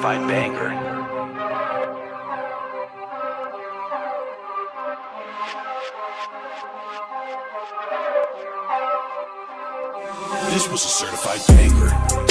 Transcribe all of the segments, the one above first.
certified banger. This was a certified banger.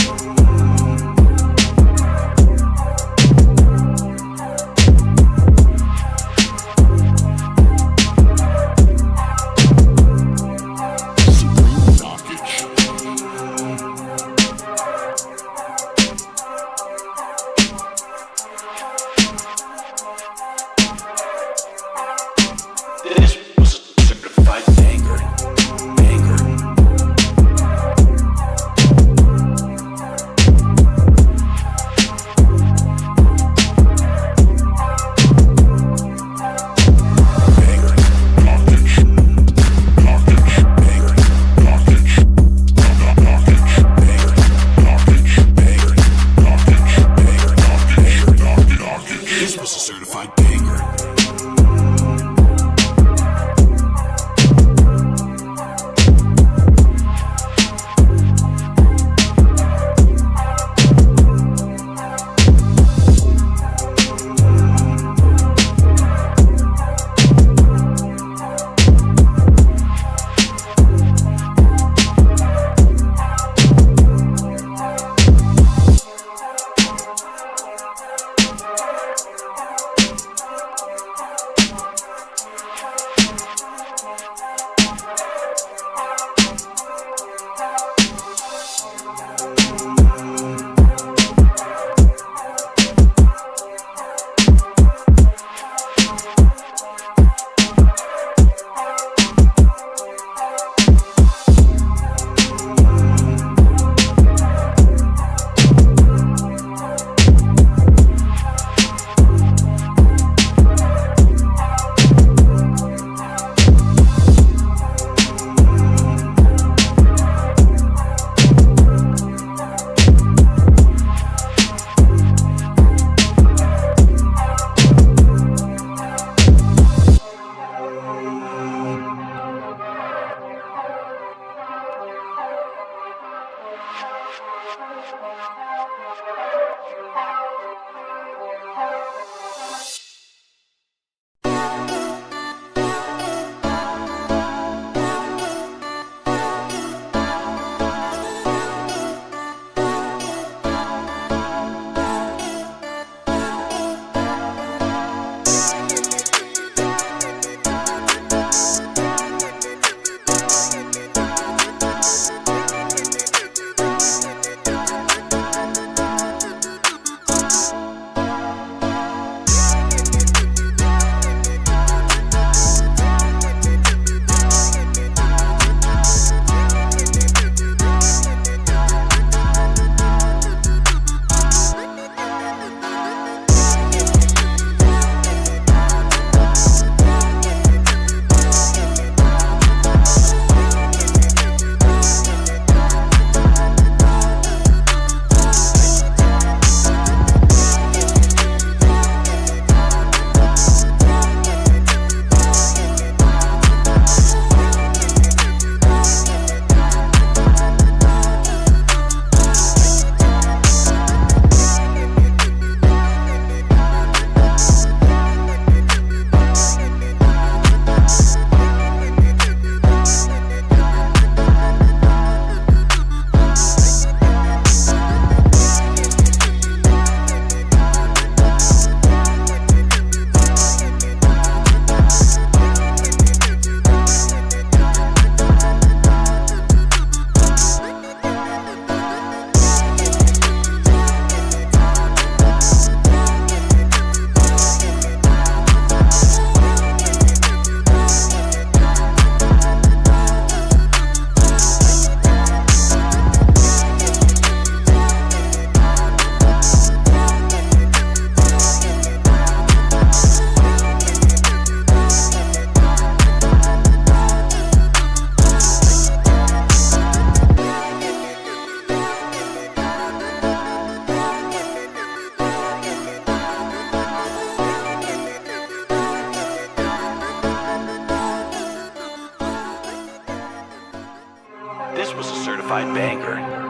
certified banger.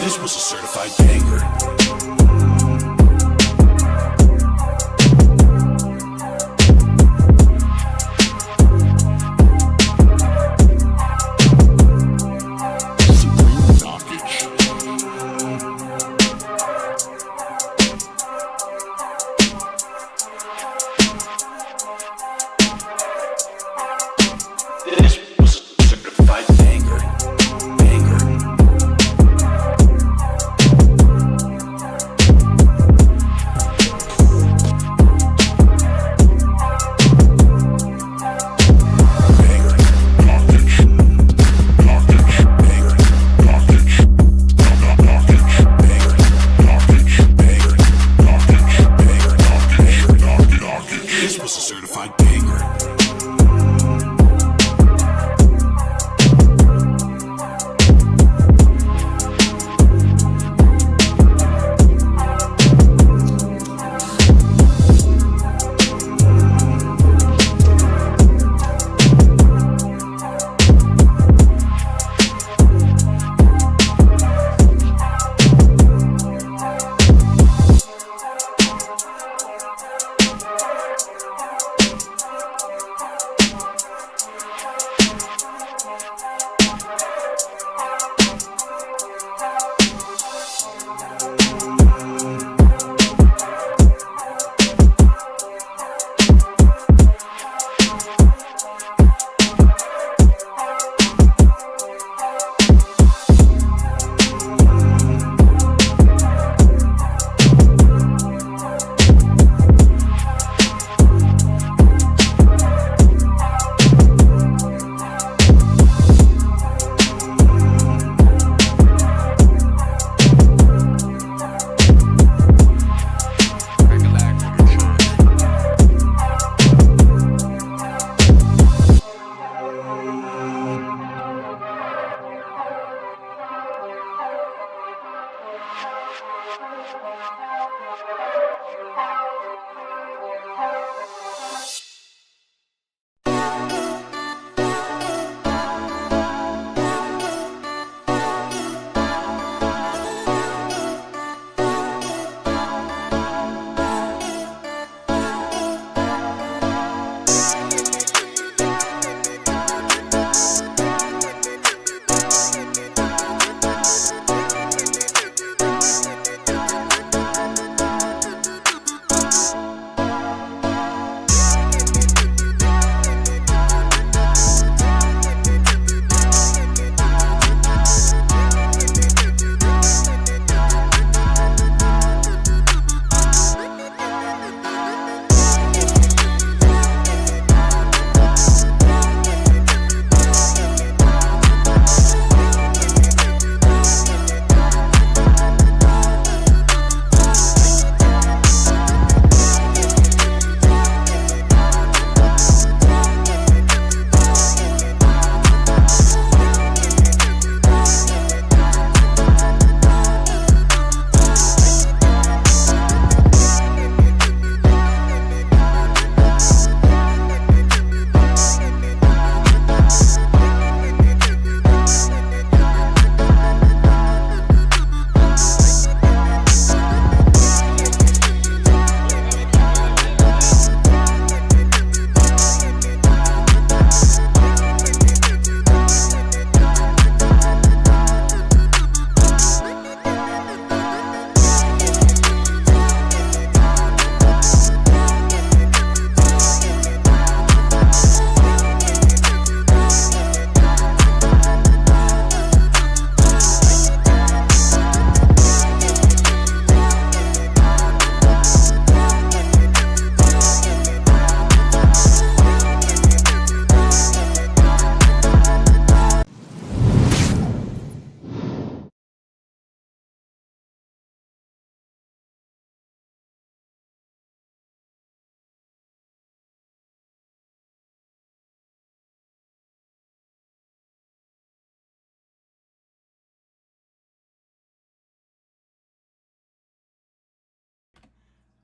This was a certified banger.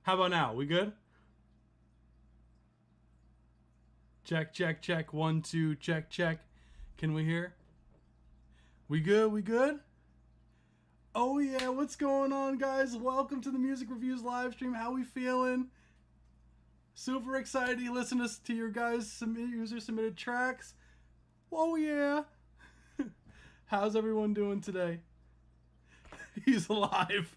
How about now? We good? Check, check, check. 1, 2, check, check. Can we hear? We good? We good? Oh yeah, what's going on, guys? Welcome to the Music Reviews live stream. How we feeling? Super excited to listen to your guys' user submitted tracks. Oh yeah. How's everyone doing today? He's alive.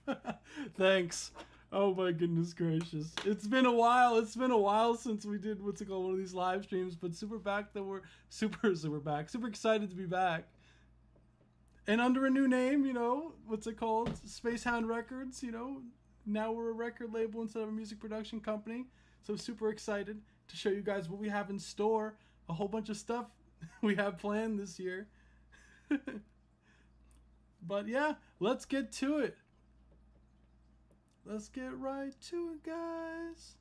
Thanks. Oh my goodness gracious. It's been a while. It's been a while since we did what's it called, one of these live streams, but super back. Super excited to be back. And under a new name, you know, what's it called? Spacehound Records, you know. Now we're a record label instead of a music production company. So super excited to show you guys what we have in store. A whole bunch of stuff we have planned this year. But yeah, let's get to it. Let's get right to it, guys.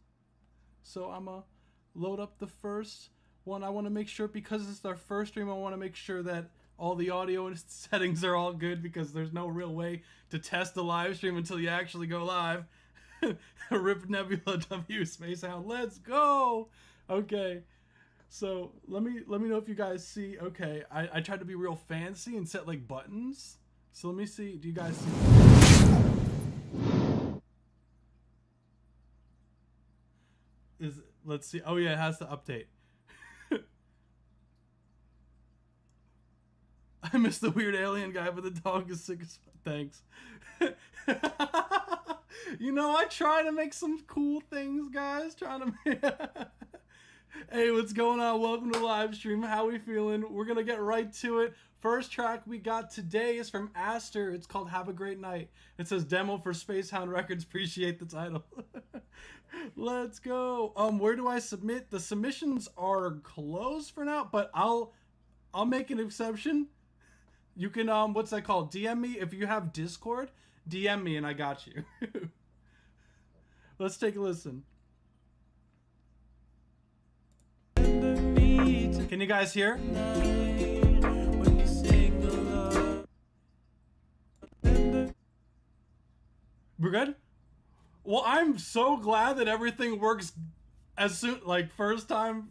So I'm going to load up the first one. I want to make sure, because it's our first stream, I want to make sure that all the audio and settings are all good, because there's no real way to test the live stream until you actually go live. Rip Nebula W Spacehound. Let's go. Okay. So let me know if you guys see. Okay, I tried to be real fancy and set like buttons. So let me see. Do you guys see? Let's see. Oh yeah, it has to update. I miss the weird alien guy, but the dog is sick as fuck. Thanks. You know, I try to make some cool things, guys. Hey, what's going on? Welcome to the live stream. How we feeling? We're gonna get right to it. First track we got today is from Aster. It's called Have a Great Night. It says demo for Spacehound Records. Appreciate the title. Let's go. Where do I submit? The submissions are closed for now, but I'll make an exception. You can what's that called? DM me if you have Discord. DM me and I got you. Let's take a listen. Can you guys hear? We're good? Well, I'm so glad that everything works as soon, like first time.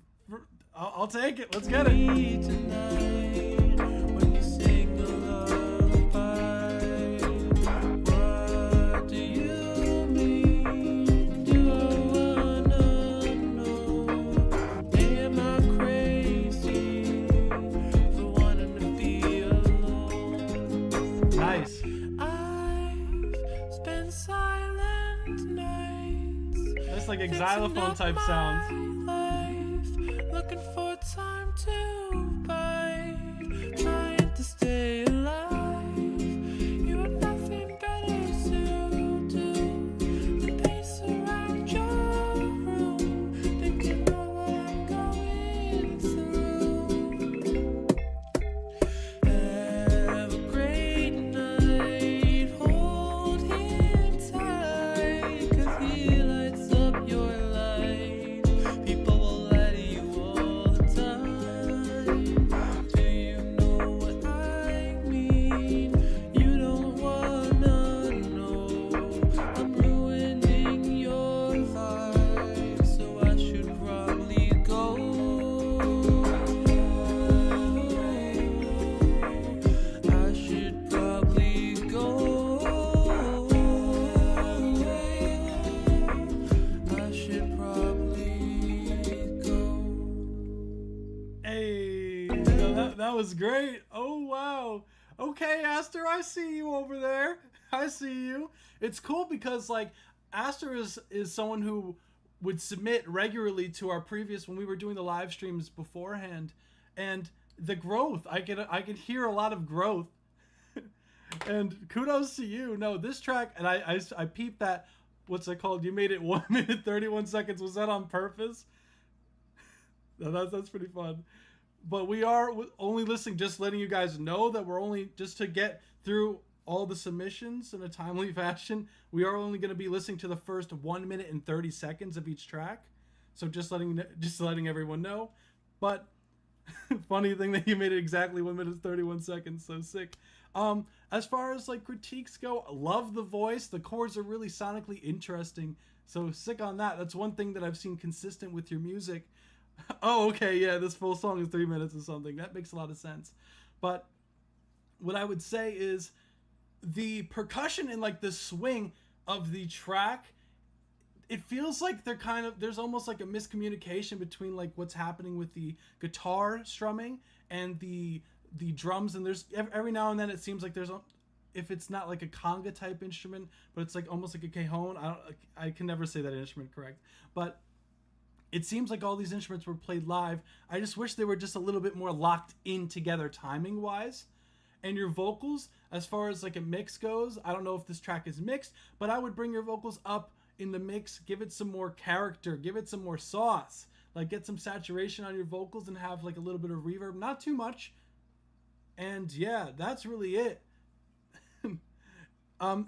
I'll take it. Let's get it. Like a xylophone type sounds. Looking for time to buy, trying to stay alive. You have nothing better to do than pace around your room. Think you know what I'm going through. Have a great night, hold him tight, 'cause he lights up your life. People will lie to you all the time. Do you know what I mean? You don't wanna know. I'm ruining your life, so I should probably go. I should probably go. I should probably go. Hey, that was great. Oh wow. Okay, Aster, I see you over there. I see you. It's cool because like Aster is someone who would submit regularly to our previous, when we were doing the live streams beforehand, and the growth, I could hear a lot of growth. And kudos to you. No, this track, and I peeped that, what's it called? You made it 1 minute 31 seconds. Was that on purpose? No, that's pretty fun. But we are only listening, just letting you guys know that we're only, just to get through all the submissions in a timely fashion, we are only going to be listening to the first 1 minute and 30 seconds of each track. So just letting everyone know. But funny thing that you made it exactly 1 minute 31 seconds. So sick. As far as like critiques go, love the voice. The chords are really sonically interesting. So sick on that. That's one thing that I've seen consistent with your music. Oh, okay, yeah, this full song is 3 minutes or something. That makes a lot of sense. But what I would say is the percussion and like the swing of the track, it feels like there's almost like a miscommunication between like what's happening with the guitar strumming and the drums, and there's every now and then it seems like if it's not like a conga type instrument, but it's like almost like a cajon. I can never say that instrument correct, but it seems like all these instruments were played live. I just wish they were just a little bit more locked in together timing wise. And your vocals, as far as like a mix goes, I don't know if this track is mixed, but I would bring your vocals up in the mix, give it some more character, give it some more sauce, like get some saturation on your vocals and have like a little bit of reverb, not too much. And yeah, that's really it.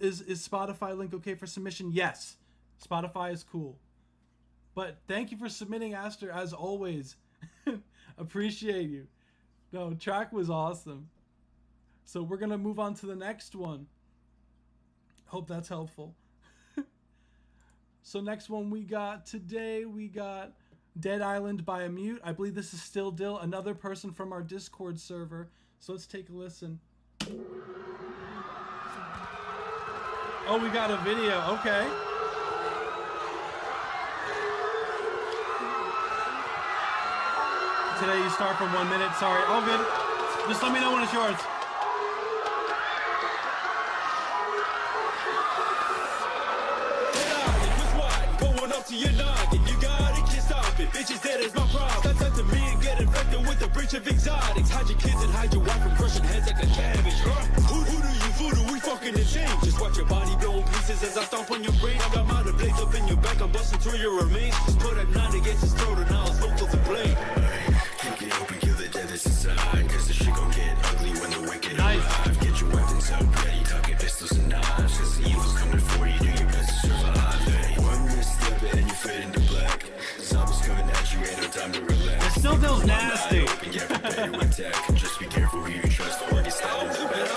Is Spotify link okay for submission? Yes, Spotify is cool. But thank you for submitting, Aster, as always. Appreciate you. No, track was awesome. So we're gonna move on to the next one. Hope that's helpful. So next one we got Dead Island by a Mute. I believe this is StillDyl, another person from our Discord server. So let's take a listen. Oh, we got a video. Okay. Today you start from 1 minute. Sorry. All good. Just let me know when it's yours. To your noggin, you gotta can't stop it. Bitches dead is my problem. That's up to me and get infected with a breach of exotics. Hide your kids and hide your wife from crushing heads like a cabbage. Who do you voodoo? We fucking insane. Just watch your body blow in pieces as I stomp on your brain. I got my blades up in your back. I'm busting through your remains. Just put a 9 against his throat and now it's vocal to play. Kick it open, kill the dead that's inside. Cause the shit gon' get ugly when the wicked arrive. Get your weapons up ready, tucking pistols and knives. Cause the evil's coming for you, do your best to survive. Hey, one misstep and you fade into black. Zombies coming at you, ain't no time to relax. It still feels nasty. Open, get prepared to attack. Just be careful who you trust or get stabbed in the back.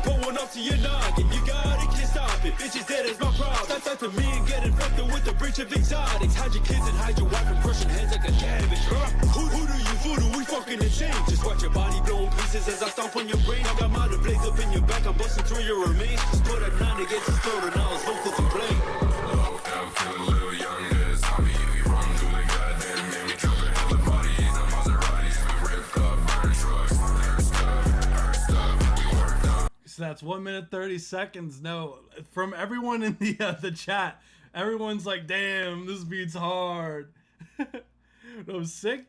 Going up to your noggin, you gotta can't stop it. Bitches dead is my problem. That's up to me and get infected with a breach of exotics. Hide your kids and hide your wife from crushing heads like a cabbage. Who do you voodoo? We fucking insane. Just watch your body blow in pieces as I stomp on your brain. I got my blades up in your back. I'm busting through your remains. Just put a 9 against his throat and now it's vocal to play. Locked out, kill a little young dead zombie. We run through the goddamn game. We jump a hella body. The Maseratis we ripped up, burn trucks. Her stuff, we worked out. So that's 1 minute 30 seconds. No, from everyone in the chat, everyone's like, "Damn, this beat's hard." No, sick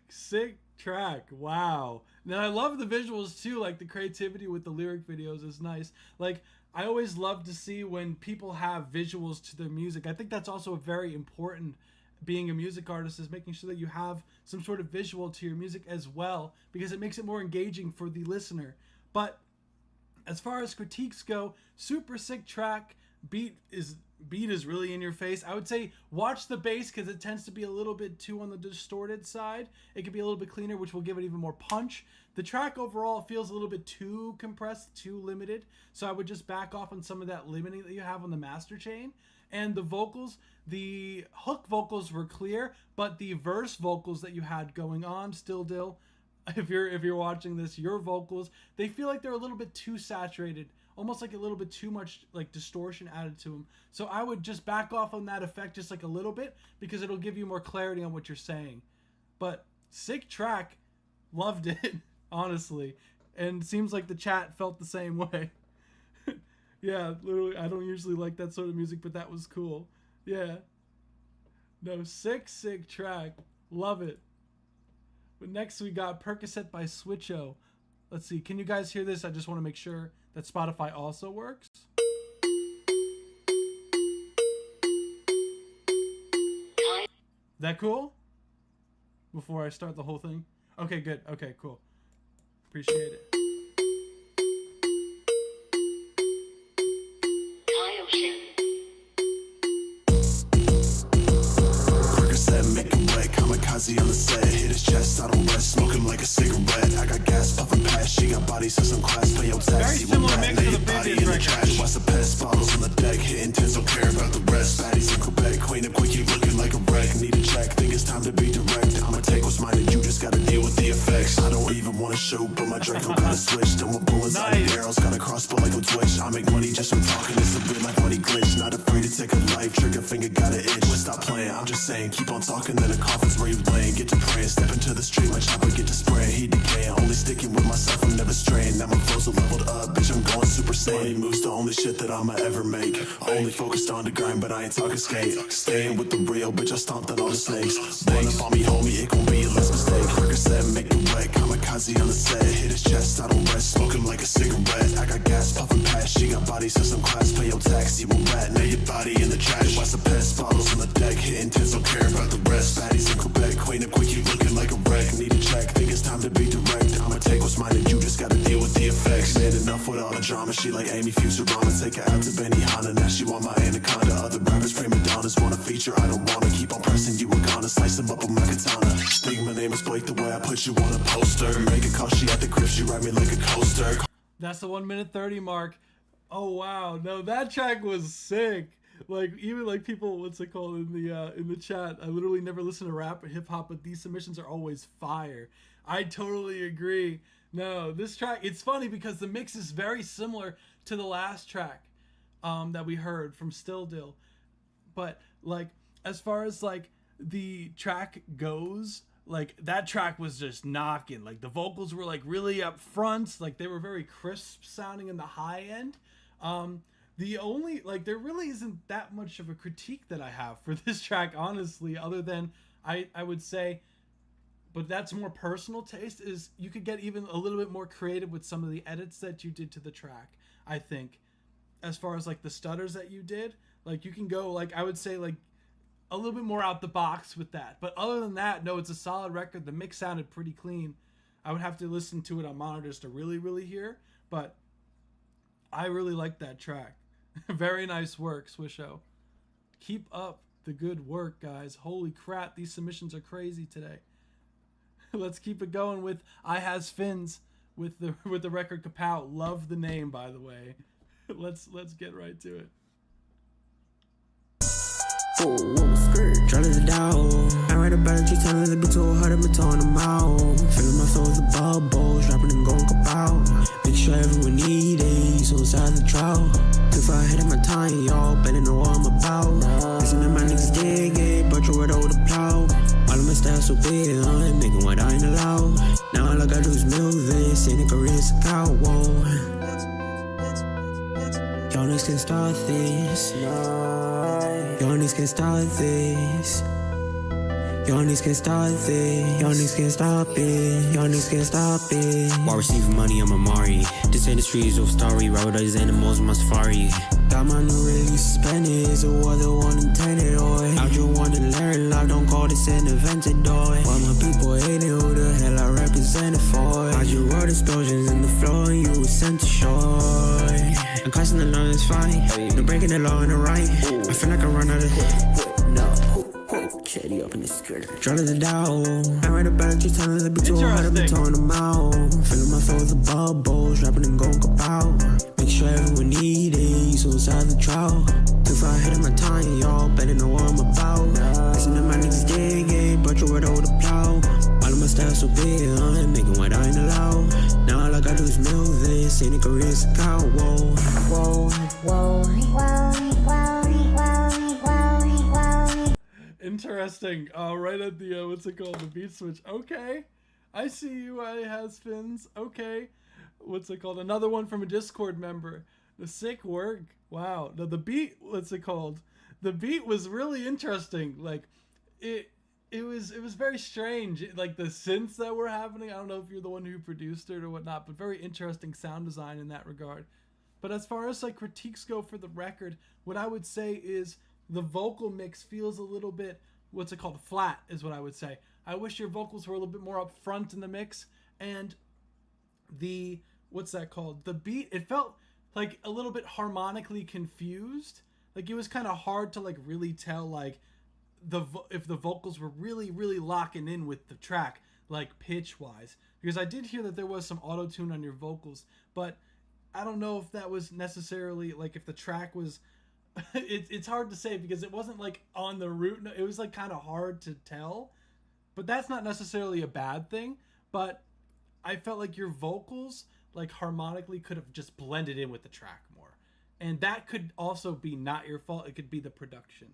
track. Wow. Now I love the visuals too. Like the creativity with the lyric videos is nice. Like I always love to see when people have visuals to their music. I think that's also a very important, being a music artist, is making sure that you have some sort of visual to your music as well, because it makes it more engaging for the listener. But as far as critiques go, super sick track. Beat is really in your face. I would say watch the bass because it tends to be a little bit too on the distorted side. It could be a little bit cleaner, which will give it even more punch. The track overall feels a little bit too compressed, too limited. So I would just back off on some of that limiting that you have on the master chain. And the vocals, the hook vocals were clear, but the verse vocals that you had going on, StillDyl, if you're watching this, your vocals, they feel like they're a little bit too saturated, almost like a little bit too much like distortion added to them. So I would just back off on that effect just like a little bit, because it'll give you more clarity on what you're saying. But sick track, loved it, honestly. And it seems like the chat felt the same way. Yeah, literally, I don't usually like that sort of music, but that was cool. Yeah. No, sick track. Love it. But next we got Percocet by Swisho. Let's see, can you guys hear this? I just want to make sure that Spotify also works. That cool? Before I start the whole thing? Okay, good. Okay, cool. Appreciate it. Percocet, make him wet, kamikaze on the set. Hit his chest, I don't rest, smoke him like a cigarette. I got gas, puffin' past, she got body, so some class, play your taxi. Very similar mix to the body previous in the record. trash, watch the pest, bottles on the deck, hitting tens, don't care about the rest. Baddies in Quebec, queen up quick, keep looking like a wreck. Need a check, think it's time to be direct. I'ma take what's mine and you just gotta deal with the effects. I don't even want wanna shoot, but my Draco got a switch. Don't want bullets, I need arrows, got a crossbow like a twitch. I make money just from talking, it's a bit like money glitch. Not afraid to take a life, trigger finger got an itch. Stop playing, I'm just saying, keep on talking, then the coffin's where you laying. Get to praying, step into the street, my chopper get to spraying. Heat decaying, only sticking with myself, I'm never straying. Now my flows are leveled up, bitch, I'm going super saiyan. Money moves the only shit that I'ma ever make. Only focused on the grind, but I ain't talking skate. Staying with the real, bitch, I stomped on all the snakes. Run up on me, homie, it gon' be a less mistake. Percocet, make it wet, kamikaze on the set. Hit his chest, I don't rest, smoking like a cigarette. I got gas, puffin' pass, she got body system class. Pay your tax, evil rat, now your body in the trash. Watch the pest, bottles on the deck, hitting tits, don't care about the rest. Baddies in Quebec, queen up quick, you looking like a wreck. Need a check, think it's time to be direct. I'ma take what's mine and you just gotta deal with the effects. Man, enough with all the drama, she like Amy Futurama. Take her out to Benihana, now she want my anaconda. Other rappers, prima donnas, wanna feature, I don't wanna. Keep on pressing, you were gonna slice them up with my katana. Think my name is Blake, the way I put you on a poster. Make a call, she at the grip, she ride me like a coaster. That's the 1:30 mark. Oh wow, no, that track was sick. Like even like people, what's it called in the chat? I literally never listen to rap or hip hop, but these submissions are always fire. I totally agree. No, this track, it's funny because the mix is very similar to the last track that we heard from StillDyl. But like as far as like the track goes, like that track was just knocking. Like the vocals were like really up front, like they were very crisp sounding in the high end. The only, like, there really isn't that much of a critique that I have for this track, honestly, other than I would say, but that's more personal taste, is you could get even a little bit more creative with some of the edits that you did to the track, I think. As far as like the stutters that you did, like you can go, like, I would say like a little bit more out the box with that. But other than that, no, it's a solid record. The mix sounded pretty clean. I would have to listen to it on monitors to really hear, but I really like that track. Very nice work, Swisho. Keep up the good work, guys. Holy crap, these submissions are crazy today. Let's keep it going with IHasFins with the record Kapow. Love the name, by the way. Let's get right to it. Try to down. I write about it, you tell me to be too hard, I'm towing them out. Filling my flow with the bubbles, dropping and going kapow. Make sure everyone need it, so inside the trial. Too far ahead of my time, y'all better know what I'm about. Listen to my niggas dig it, but you're over the plow. All of my styles so big, I'm making what I ain't allowed. Now all I gotta do is milk this, ain't a career's a cow, whoa. Y'all niggas can start this. Y'all niggas can start this. Y'all niggas can start this. Y'all niggas can stop it. Y'all niggas can stop it. While receiving money, I'm a Mari. This industry is of story. Ride with those animals on my safari. Got my new release suspended. So what the one intended, oi. I just want to learn life. Don't call this an invented, oi. While my people hating, who the hell I represent it for? I just wrote explosions in the floor and you was sent to shore. I'm crossing the line, it's fine. No breaking the law and the right. I feel like I run out of no. Cherry up in the skirt. Draw to the down. I write about it, you tell me to be too hard, I've been towing them out. Filling my flow with the bubbles, rapping and going kapow. Make sure everyone need it, so inside the trial. Too far ahead of my time, y'all better know what I'm about. Listen to my niggas dig it, but you're over the plow. All of my styles so big, I'm making what I ain't allowed. Now all I gotta do is milk this, ain't a career's a cow, whoa. Whoa, whoa, whoa, whoa. Interesting. Right at the what's it called? The beat switch. Okay, I see you. IHasFins. Okay, what's it called? Another one from a Discord member. The sick work. Wow. The beat. What's it called? The beat was really interesting. Like, it was very strange. Like the synths that were happening. I don't know if you're the one who produced it or whatnot, but very interesting sound design in that regard. But as far as like critiques go for the record, what I would say is the vocal mix feels a little bit, what's it called, flat is what I would say. I wish your vocals were a little bit more up front in the mix. And the, what's that called? The beat, it felt like a little bit harmonically confused. Like it was kind of hard to like really tell like if the vocals were really locking in with the track, like pitch wise. Because I did hear that there was some auto-tune on your vocals, but I don't know if that was necessarily like if the track was, it's hard to say because it wasn't like on the root. It was like kind of hard to tell, but that's not necessarily a bad thing. But I felt like your vocals, like harmonically, could have just blended in with the track more. And that could also be not your fault. It could be the production.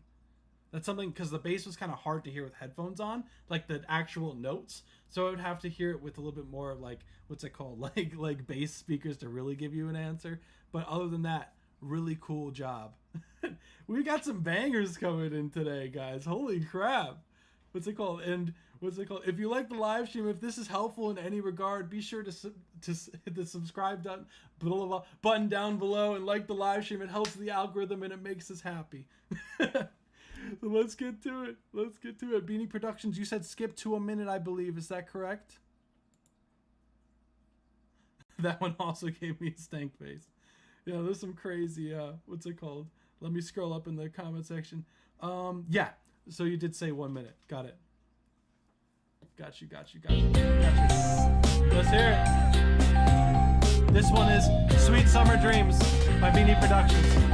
That's something, because the bass was kind of hard to hear with headphones on, like the actual notes. So I would have to hear it with a little bit more of like, what's it called? Like bass speakers to really give you an answer. But other than that, really cool job. We got some bangers coming in today, guys. Holy crap. What's it called? And what's it called? If you like the live stream, if this is helpful in any regard, be sure to hit the subscribe button down below and like the live stream. It helps the algorithm and it makes us happy. So let's get to it. Let's get to it. Beanie Productions, you said skip to a minute, I believe. Is that correct? That one also gave me a stank face. Yeah, there's some crazy, what's it called? Let me scroll up in the comment section. Yeah, so you did say 1 minute. Got it. Got you. Let's hear it. This one is Sweet Summer Dreams by Beanie Productions.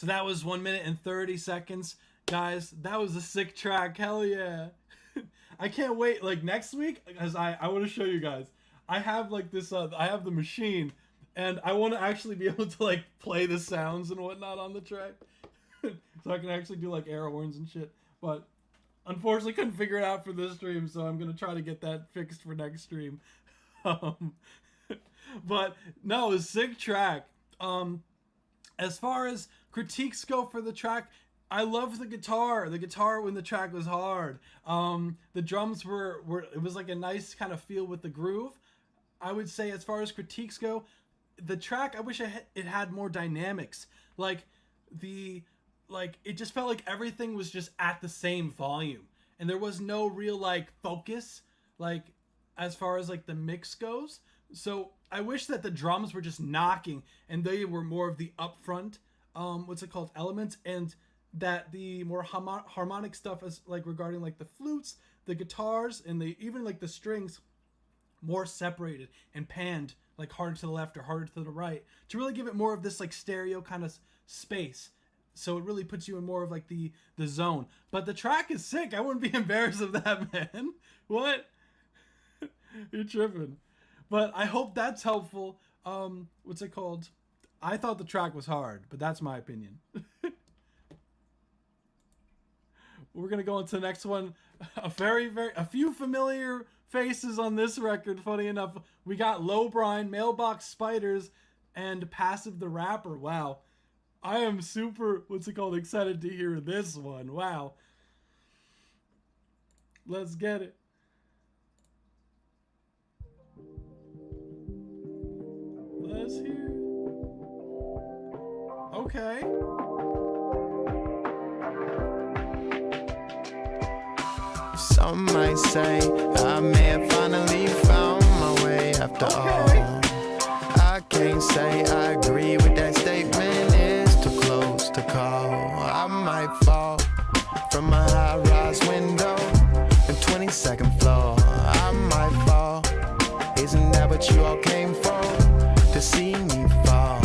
That was 1 minute and 30 seconds, guys. That was a sick track. Hell yeah. I can't wait, like next week, because I want to show you guys. I have like this I have the machine, and I want to actually be able to like play the sounds and whatnot on the track. So I can actually do like air horns and shit. But unfortunately couldn't figure it out for this stream, so I'm gonna try to get that fixed for next stream. But no, a sick track. As far as critiques go for the track, I love the guitar. The guitar when the track was hard. The drums were it was like a nice kind of feel with the groove. I would say as far as critiques go, the track, I wish it had more dynamics. Like it just felt like everything was just at the same volume, and there was no real like focus like as far as like the mix goes. So I wish that the drums were just knocking and they were more of the upfront elements, and that the more harmonic stuff is like regarding like the flutes, the guitars, and even like the strings more separated and panned like harder to the left or harder to the right to really give it more of this like stereo kind of space. So it really puts you in more of like the zone. But the track is sick. I wouldn't be embarrassed of that, man. What? You're tripping. But I hope that's helpful. What's it called? I thought the track was hard, but that's my opinion. We're gonna go into the next one. A few familiar faces on this record. Funny enough, we got Lowbrine, Mailbox Spiders, and Passive the Rapper. Wow, I am super excited to hear this one. Wow, let's get it. Let's hear. Okay. Some might say I may have finally found my way after all. I can't say I agree with that statement. It's too close to call. I might fall from a high-rise window, the 22nd floor. I might fall. Isn't that what you all came for? To see me fall.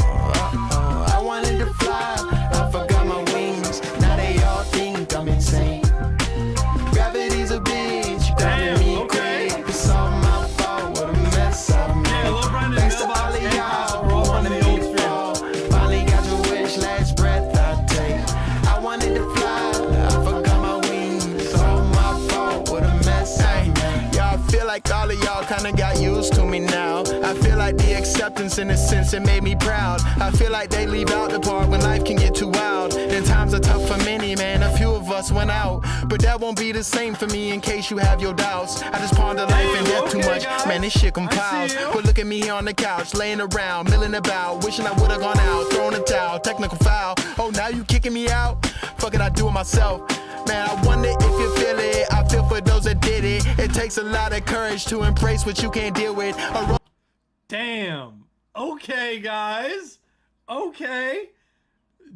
like all of y'all kinda got used to me now. I feel like the acceptance in a sense, it made me proud. I feel like they leave out the part when life can get too wild. And times are tough for many, man, a few of us went out. But that won't be the same for me in case you have your doubts. I just ponder life and death too much, guys. man, this shit compiles. But look at me here on the couch, laying around, milling about, wishing I would've gone out, throwing a towel, technical foul. Oh, now you kicking me out? Fuck it, I do it myself. Man, I wonder if you feel it. I feel for those that did it. It takes a lot of courage to embrace what you can't deal with. Damn. Okay, guys. Okay.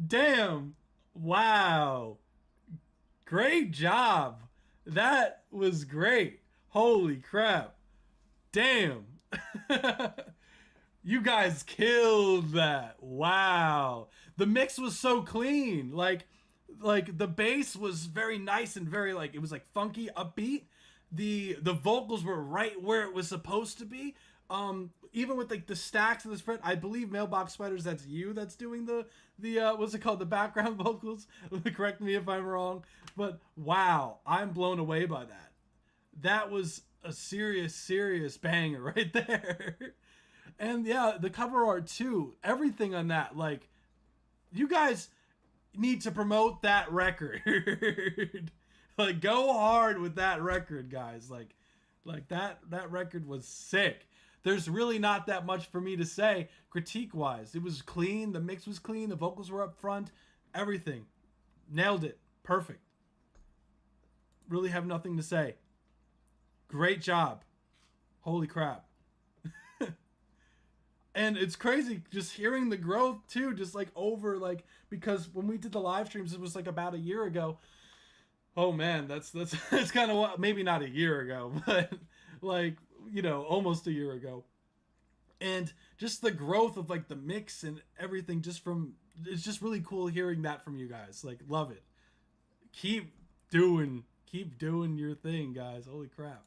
Damn. Wow. Great job. That was great. Holy crap. Damn. You guys killed that. Wow. The mix was so clean. Like the bass was very nice and very like, it was like funky, upbeat. The vocals were right where it was supposed to be. Even with like the stacks of this front, I believe Mailbox Spiders, that's you that's doing the what's it called, the background vocals. Correct me if I'm wrong, but wow, I'm blown away by that. That was a serious banger right there. And yeah, the cover art too, everything on that, like, you guys need to promote that record. Like, go hard with that record, guys. Like that record was sick. There's really not that much for me to say critique wise. It was clean, the mix was clean, the vocals were up front, everything. Nailed it. Perfect. Really have nothing to say. Great job. Holy crap. And it's crazy just hearing the growth too, just like over, like, because when we did the live streams, it was like about a year ago. Oh man, that's kind of what, maybe not a year ago, but like, you know, almost a year ago. And just the growth of like the mix and everything, just from, it's just really cool hearing that from you guys. Like, love it. Keep doing your thing, guys. Holy crap.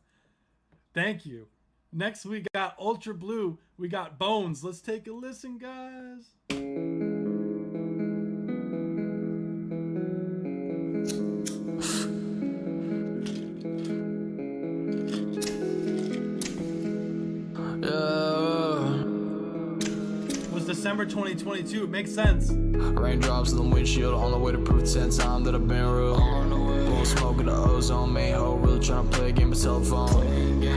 Thank you. Next we got UltraBlu. We got Bones. Let's take a listen, guys. Was December 2022. It makes sense. Raindrops in the windshield on the way to prove 10 times that I've been real. Blowing smoke in the ozone, Mayho, really trying to play a game of telephone.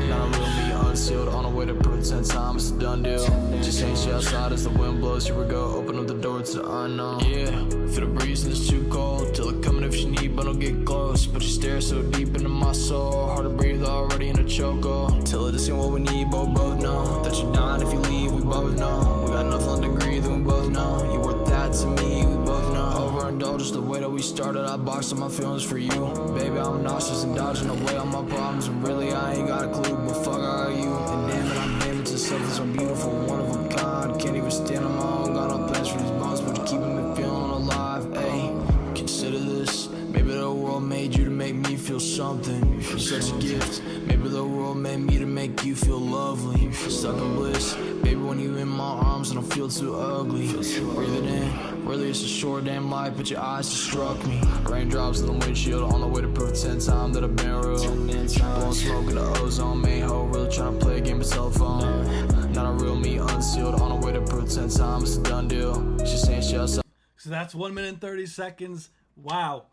Not a real me unsealed on the way to prove 10 times, it's a done deal. Just ain't shit outside as the wind blows, here we go, open up the door to the unknown. Yeah, feel the breeze and it's too cold, till it coming if you need, but don't get close. But you stare so deep into my soul, hard to breathe already in a chokehold. Till it isn't what we need, but we both know that you're dying if you leave, we both know. We got nothing left to breathe, and we both know you're worth that to me, we both know. Overindulged just the way that we started, I boxed up my feelings for you. Baby, I'm nauseous and dodging away on my problems, and really I ain't got a clue, but fuck are you? And damn it, I'm damn it to something so beautiful, one of a kind. Can't even stand on my own, got no plans for these bones, but you're keeping me feeling alive. Ayy, consider this. Maybe the world made you to make me feel something. You're such a gift. Maybe the world made me to make you feel lovely. Stuck in bliss. Baby, when you in my arms, I don't feel too ugly. Breathe it in. Really, it's a short damn life, but your eyes just struck me. Raindrops in the windshield on the way to prove 10 times that I've been real. Blowing smoke in the ozone, Mayho, really trying to play a game of telephone. Not a real me unsealed on the way to prove 10 times, it's a done deal. Just ain't shit outside. So that's 1 minute and 30 seconds. Wow.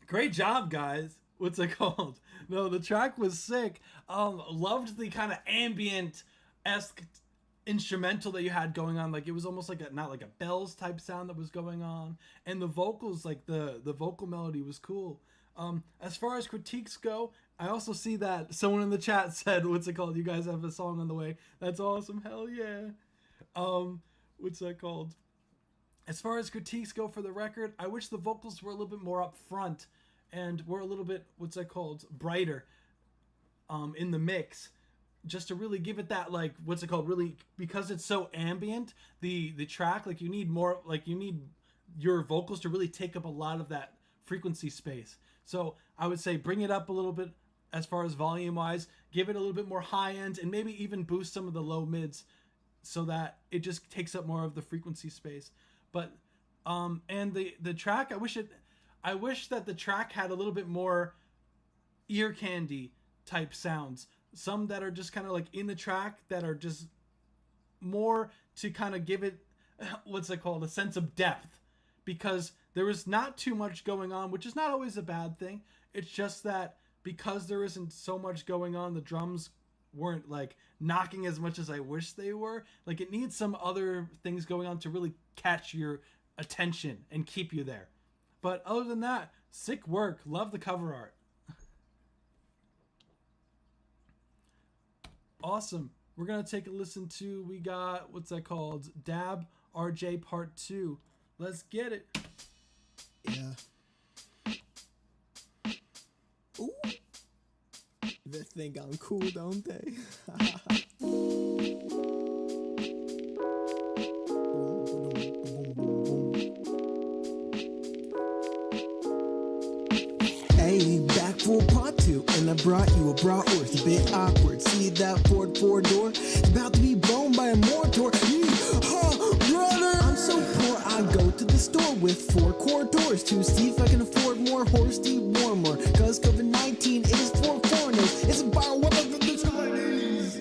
Great job, guys. What's it called? No, the track was sick. Loved the kind of ambient-esque instrumental that you had going on. Like, it was almost like a, not like a bells type sound that was going on. And the vocals, like the vocal melody was cool. As far as critiques go, I also see that someone in the chat said, what's it called? You guys have a song on the way. That's awesome. Hell yeah. What's that called? As far as critiques go for the record, I wish the vocals were a little bit more up front and were a little bit, what's that called, brighter in the mix. Just to really give it that, like, what's it called, really, because it's so ambient, the track, like, you need more, like, you need your vocals to really take up a lot of that frequency space. So I would say bring it up a little bit as far as volume-wise, give it a little bit more high-end, and maybe even boost some of the low mids so that it just takes up more of the frequency space. But and the track, I wish that the track had a little bit more ear candy type sounds. some that are just kind of like in the track that are just more to kind of give it, what's it called, a sense of depth, because there is not too much going on, which is not always a bad thing. It's just that because there isn't so much going on, the drums weren't like knocking as much as I wish they were. Like, it needs some other things going on to really catch your attention and keep you there. But other than that, sick work. Love the cover art. Awesome. We're going to take a listen to, we got, what's that called? D.A.B. RJ Part 2. Let's get it. Yeah. Ooh. They think I'm cool, don't they? Hey, back for part 2, and I brought you a bratwurst, a bit awkward. See that Ford 4-door? It's about to be blown by a mortar. Brother! I'm so poor, I go to the store with 4 core doors to see if I can afford more horse to warm more. Cause COVID-19 is for foreigners. It's about what of the Chinese.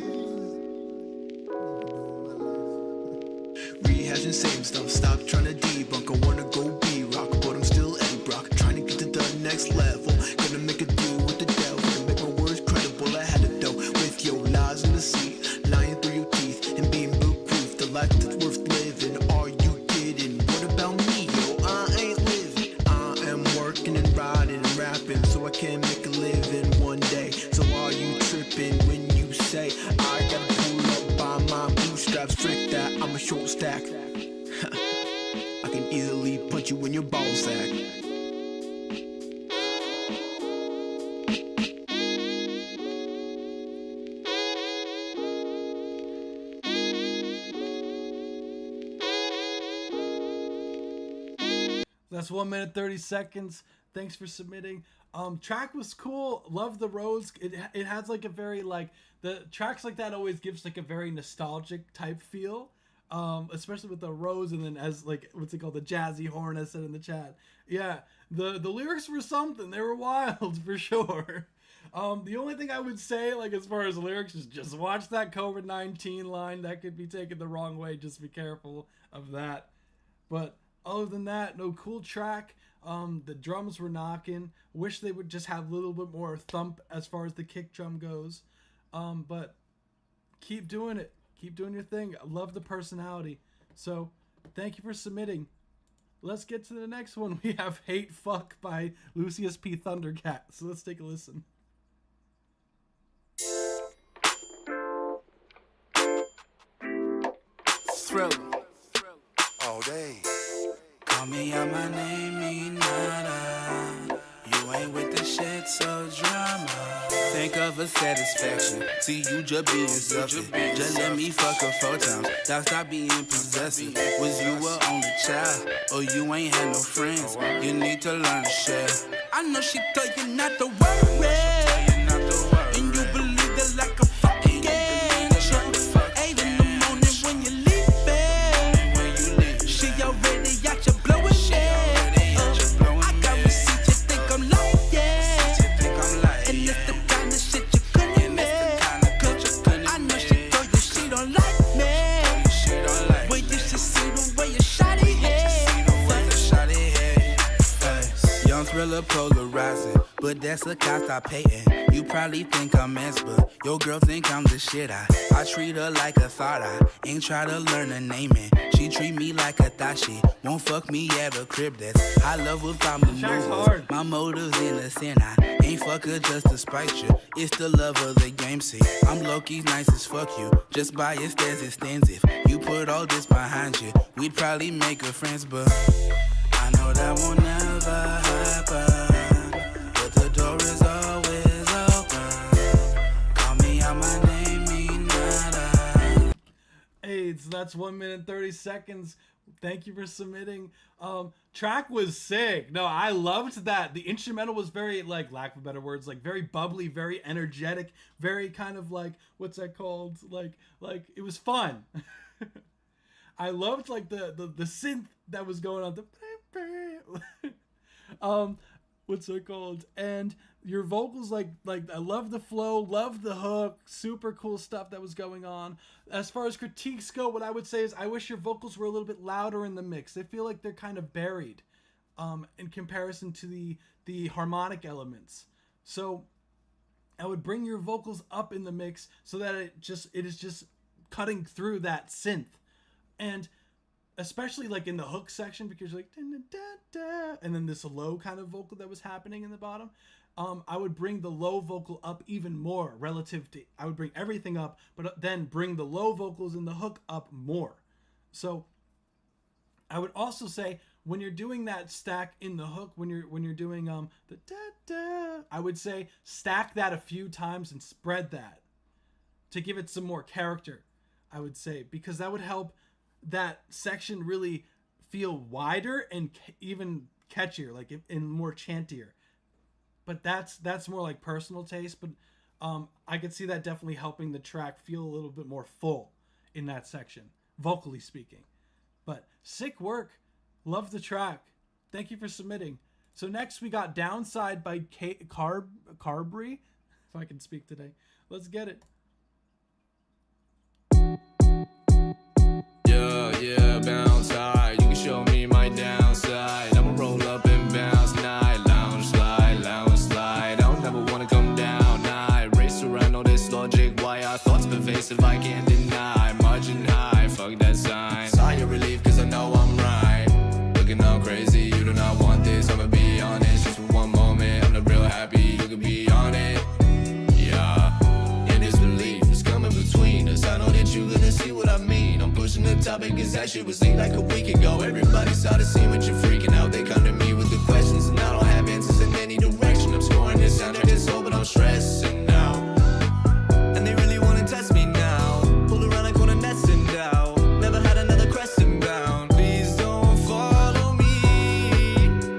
Rehashing same stuff, stop trying to debunk. I wanna go B-Rock, but I'm still Eddie Brock. Trying to get to the next level. Gonna make a deal with the devil. To make my words credible, I had to do with your lies in the seat. Lying through your teeth and being bequeathed the life that's worth living. Are you kidding? What about me, yo? I ain't living. I am working and riding and rapping so I can make a living one day. So are you tripping when you say I gotta pull up by my bootstraps? Trick that, I'm a short stack. I can easily punch you in your ball sack. That's 1 minute 30 seconds. Thanks for submitting. Track was cool. Love the roads. It has like a very like, the tracks like that always gives like a very nostalgic type feel. Especially with the roads, and then as like, what's it called, the jazzy horn, I said in the chat. Yeah, the lyrics were something. They were wild for sure. The only thing I would say, like, as far as lyrics, is just watch that COVID-19 line. That could be taken the wrong way. Just be careful of that. But other than that, no, cool track. The drums were knocking. Wish they would just have a little bit more thump as far as the kick drum goes. But keep doing it. Keep doing your thing. I love the personality. So thank you for submitting. Let's get to the next one. We have Hate Fuck by Lucius P Thundercat. So let's take a listen. Thrill all day. Call me out my name, mean nada. You ain't with the shit, so drama. Think of a satisfaction. See you just being selfish. Just let me fuck her 4 times. Dog, stop being possessive. Was you a only child, or you ain't had no friends? You need to learn to share. I know she told you not to worry, and you believe that like a fucking gangster. 8 in the morning when you leaving, she already got your blowing shit. I got receipts, you think I'm lying, and it's the kind of shit you couldn't miss. I know she told you she don't like me, well you should see the way you shot it, Young thriller polarizing, but that's a cost I paying. You probably think I'm mess, but your girl think I'm the shit. I treat her like a thought. I ain't try to learn her naming. She treat me like a thought. She won't fuck me at a crib. That's I love without maneuvers. My motives innocent. I ain't fuck her just to spite you. It's the love of the game. See, I'm low-key nice as fuck you. Just biased as it stands. If you put all this behind you, we'd probably make her friends, but I know that won't never happen. But the door is always open. Call me out my name, mean nada. Hey, so that's 1 minute 30 seconds. Thank you for submitting. Track was sick. No, I loved that. The instrumental was very, like, lack of better words, like very bubbly, very energetic, very kind of like, what's that called? Like it was fun. I loved like the synth that was going on. what's it called? And your vocals, like I love the flow, love the hook, super cool stuff that was going on. As far as critiques go, what I would say is I wish your vocals were a little bit louder in the mix. They feel like they're kind of buried in comparison to the harmonic elements. So I would bring your vocals up in the mix so that it is just cutting through that synth. And especially like in the hook section, because you're like da, da, da, and then this low kind of vocal that was happening in the bottom, I would bring the low vocal up even more relative to, I would bring everything up, but then bring the low vocals in the hook up more. So I would also say when you're doing that stack in the hook, when you're doing the da da, I would say stack that a few times and spread that to give it some more character, I would say, because that would help that section really feel wider and even catchier, like and more chantier. But that's more like personal taste, but I could see that definitely helping the track feel a little bit more full in that section, vocally speaking. But sick work. Love the track. Thank you for submitting. So next we got Downside by Carbrey, if I can speak today. Let's get it. Yeah, bounce high. You can show me my downside. I'ma roll up and bounce night. Lounge slide. I don't ever wanna come down. I race around all this logic. Why our thoughts pervasive, I can't deny. Margin high, fuck that sign. Sign your relief, cause I know I'm right. Looking all crazy, you do not want this. I'ma be honest, just for one moment. I'm not real happy, you can be on it. Yeah, and this relief is coming between us. I know that you gonna see what I mean. I'm pushing the topic, cause that shit was late like a week ago. Everybody saw the scene, but you're freaking out. They come to me with the questions, and I don't have answers in any direction. I'm scoring this under this hole, but I'm stressing now. And they really wanna test me now. Pull around like on a nest and down. Never had another crescent bound. Please don't follow me.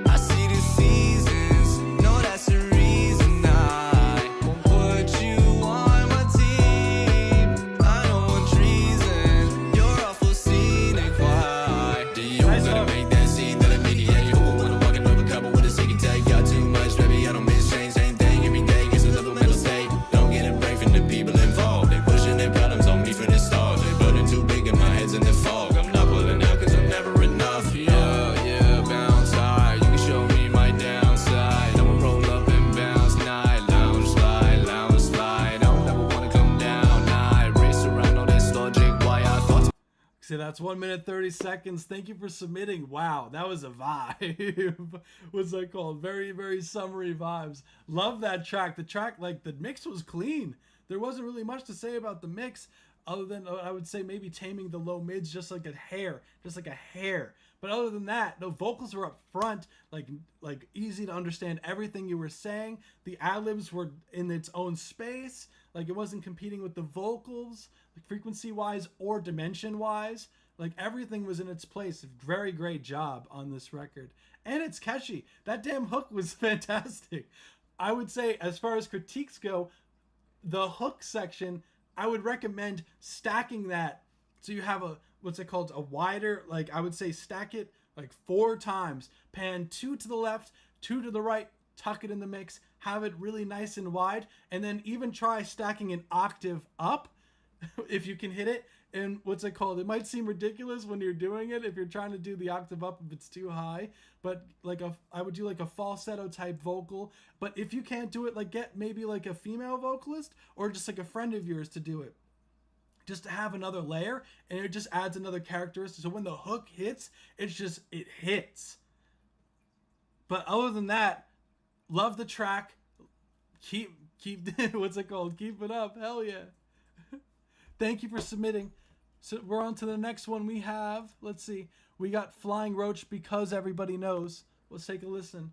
I see the seasons. No, that's the reason I won't put you on my team. I don't want treason. You're awful scenic. Why do you gotta make that scene that immediate? Who wanna walk in over couple with a sticky tag? Got too much, baby. I don't miss change. Same thing every day. It's a little mental state. Don't get a break from the people involved. They pushing their problems on me for the start. They burden too big and my head's in the fog. I'm not pulling out cause I'm never enough. Yeah, bounce high. You can show me my downside. I'ma roll up and bounce night. Lounge slide. I don't ever wanna come down. I race around all this logic. Why I thought. See, that's 1 minute 30 seconds. Thank you for submitting. Wow, that was a vibe. What's that called? Very, very summery vibes. Love that track. The track, like the mix was clean. There wasn't really much to say about the mix other than I would say maybe taming the low mids just like a hair. But other than that, the vocals were up front, like easy to understand everything you were saying. The ad-libs were in its own space. Like it wasn't competing with the vocals, like frequency-wise or dimension-wise. Like everything was in its place. Very great job on this record. And it's catchy. That damn hook was fantastic. I would say as far as critiques go, the hook section, I would recommend stacking that so you have a, what's it called, a wider, like I would say stack it like 4 times. Pan 2 to the left, 2 to the right, tuck it in the mix, have it really nice and wide, and then even try stacking an octave up if you can hit it. And what's it called? It might seem ridiculous when you're doing it if you're trying to do the octave up if it's too high, but like I would do like a falsetto type vocal. But if you can't do it, like get maybe like a female vocalist or just like a friend of yours to do it, just to have another layer, and it just adds another characteristic. So when the hook hits, it hits. But other than that, love the track. Keep what's it called? Keep it up. Hell yeah. Thank you for submitting. So we're on to the next one we have. Let's see. We got Flying Roach, Because Everybody Knows. Let's take a listen.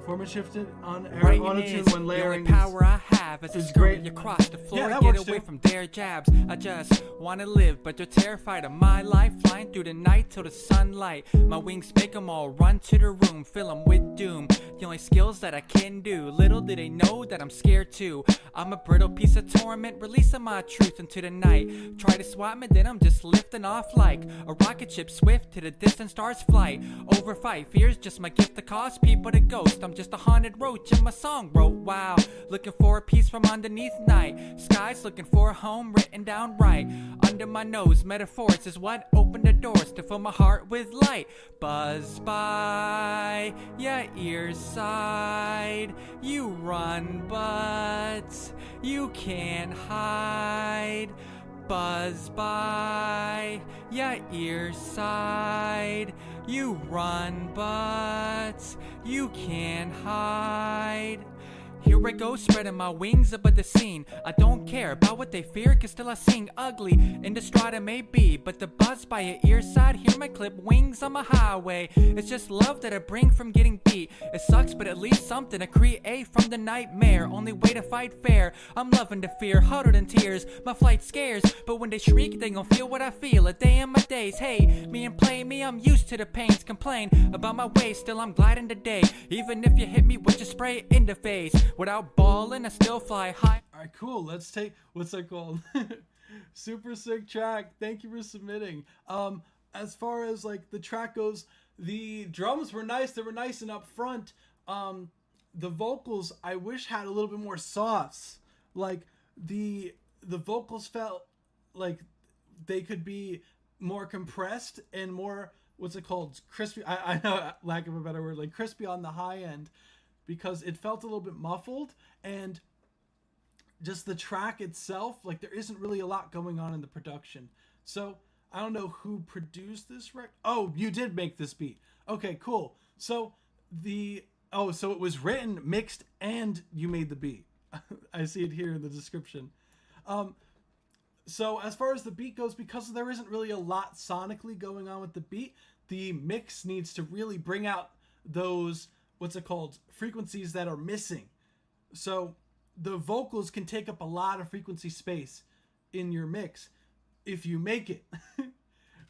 Format shifted on air Writing auto-tune is when the layering only power I have as I is scurry great. across the floor. Yeah, that Get works away too. from their jabs. I just wanna live, but they're terrified of my life. Flying through the night till the sunlight. My wings make them all run to the room, fill them with doom. The only skills that I can do. Little do they know that I'm scared too. I'm a brittle piece of torment, releasing my truth into the night. Try to swat me, then I'm just lifting off like a rocket ship swift to the distant stars flight. Over fight, fear's just my gift to cause people to ghost. I'm just a haunted roach in my song wrote. Wow, looking for a piece from underneath night. Skies looking for a home written down right. Under my nose, metaphors is what opened the doors to fill my heart with light. Buzz by, your ears side. You run, but you can't hide. Buzz by, your ears side. You run, but you can't hide. Here I go, spreading my wings above the scene. I don't care about what they fear, cause still I sing ugly and distraught it may be. But the buzz by your ear side, hear my clip wings on my highway. It's just love that I bring from getting beat. It sucks, but at least something to create from the nightmare. Only way to fight fair. I'm loving the fear, huddled in tears. My flight scares, but when they shriek, they gon' feel what I feel. A day in my days, hey, me and play me, I'm used to the pains. Complain about my way, still I'm gliding today. Even if you hit me with your spray in the face. Without balling, I still fly high. Alright, cool. Let's take, what's that called? Super sick track. Thank you for submitting. As far as like the track goes, the drums were nice. They were nice and up front. The vocals, I wish had a little bit more sauce. Like the vocals felt like they could be more compressed and more, what's it called? Crispy. I know, lack of a better word, like crispy on the high end. Because it felt a little bit muffled, and just the track itself, like there isn't really a lot going on in the production. So I don't know who produced this record. Oh, you did make this beat. Okay, cool. So so it was written, mixed, and you made the beat. I see it here in the description. So as far as the beat goes, because there isn't really a lot sonically going on with the beat, the mix needs to really bring out those, what's it called, frequencies that are missing. So the vocals can take up a lot of frequency space in your mix if you make it.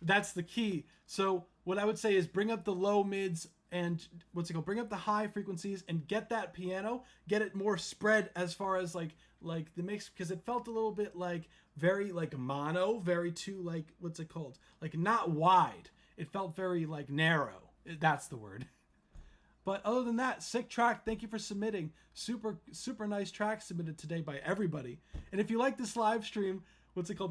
That's the key. So what I would say is bring up the low mids and bring up the high frequencies and get that piano, get it more spread as far as like the mix, because it felt a little bit like very like mono, very too like, like not wide. It felt very like narrow. That's the word. But other than that, sick track. Thank you for submitting. Super, super nice track submitted today by everybody. And if you like this live stream,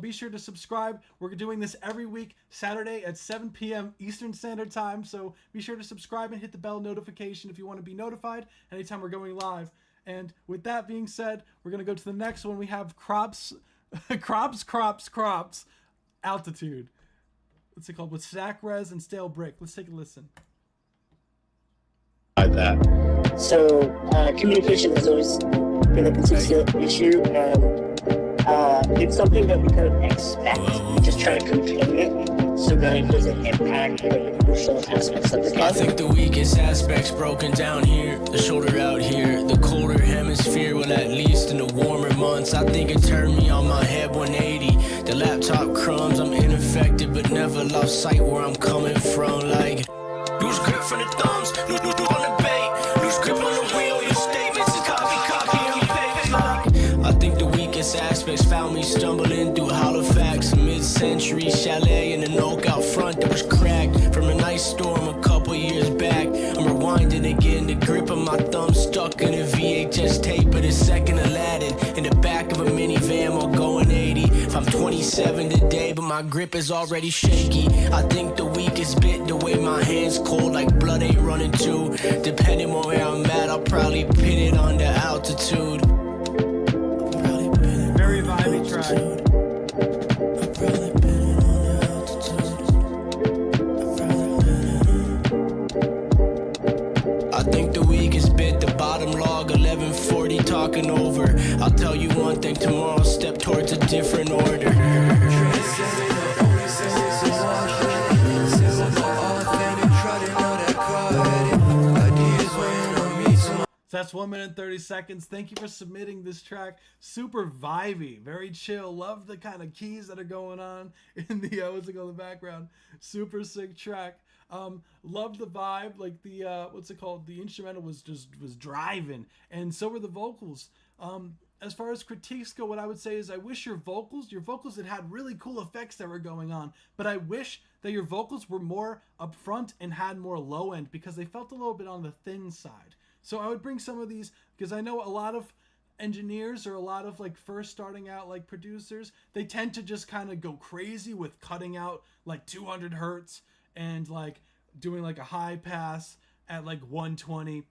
be sure to subscribe. We're doing this every week, Saturday at 7 p.m. Eastern Standard Time. So be sure to subscribe and hit the bell notification if you want to be notified anytime we're going live. And with that being said, we're going to go to the next one. We have cropscropscrops, Altitude. What's it called? With Stack Res and Stale Brick. Let's take a listen. That. So communication has always been a consistent issue, and it's something that we kind of expect. We just try to contain it so that it doesn't impact the emotional aspects of the game. I think the weakest aspect's broken down here, the shoulder out here, the colder hemisphere. Well, at least in the warmer months, I think it turned me on my head 180. The laptop crumbs, I'm ineffective, but never lost sight where I'm coming from. Like, lose grip from the thumbs, lose on the bait, lose grip on the wheel, your statements is copy, and paste. I think the weakest aspects found me stumbling through Halifax, mid-century chalet in an oak out front that was cracked from an ice storm a couple years back. I'm rewinding again, the grip of my thumb stuck in a VHS tape of the second Aladdin in the back of a minivan while going 80. If I'm 27 today, but my grip is already shaky. I think the weakest bit, the way my hands cold like blood ain't running too. Depending on where I'm at, I'll probably pin it on the altitude. Very vibey track. I think the weakest bit, the bottom log, 1140 talking over. I'll tell you one thing, tomorrow step towards a different order. So that's 1 minute and 30 seconds. Thank you for submitting this track. Super vibey, very chill. Love the kind of keys that are going on in the what's it called, the background. Super sick track. Love the vibe. Like the what's it called? The instrumental was driving, and so were the vocals. As far as critiques go, what I would say is I wish your vocals had really cool effects that were going on, but I wish that your vocals were more upfront and had more low end, because they felt a little bit on the thin side. So I would bring some of these, because I know a lot of engineers or a lot of like first starting out like producers, they tend to just kind of go crazy with cutting out like 200 hertz and like doing like a high pass at like 120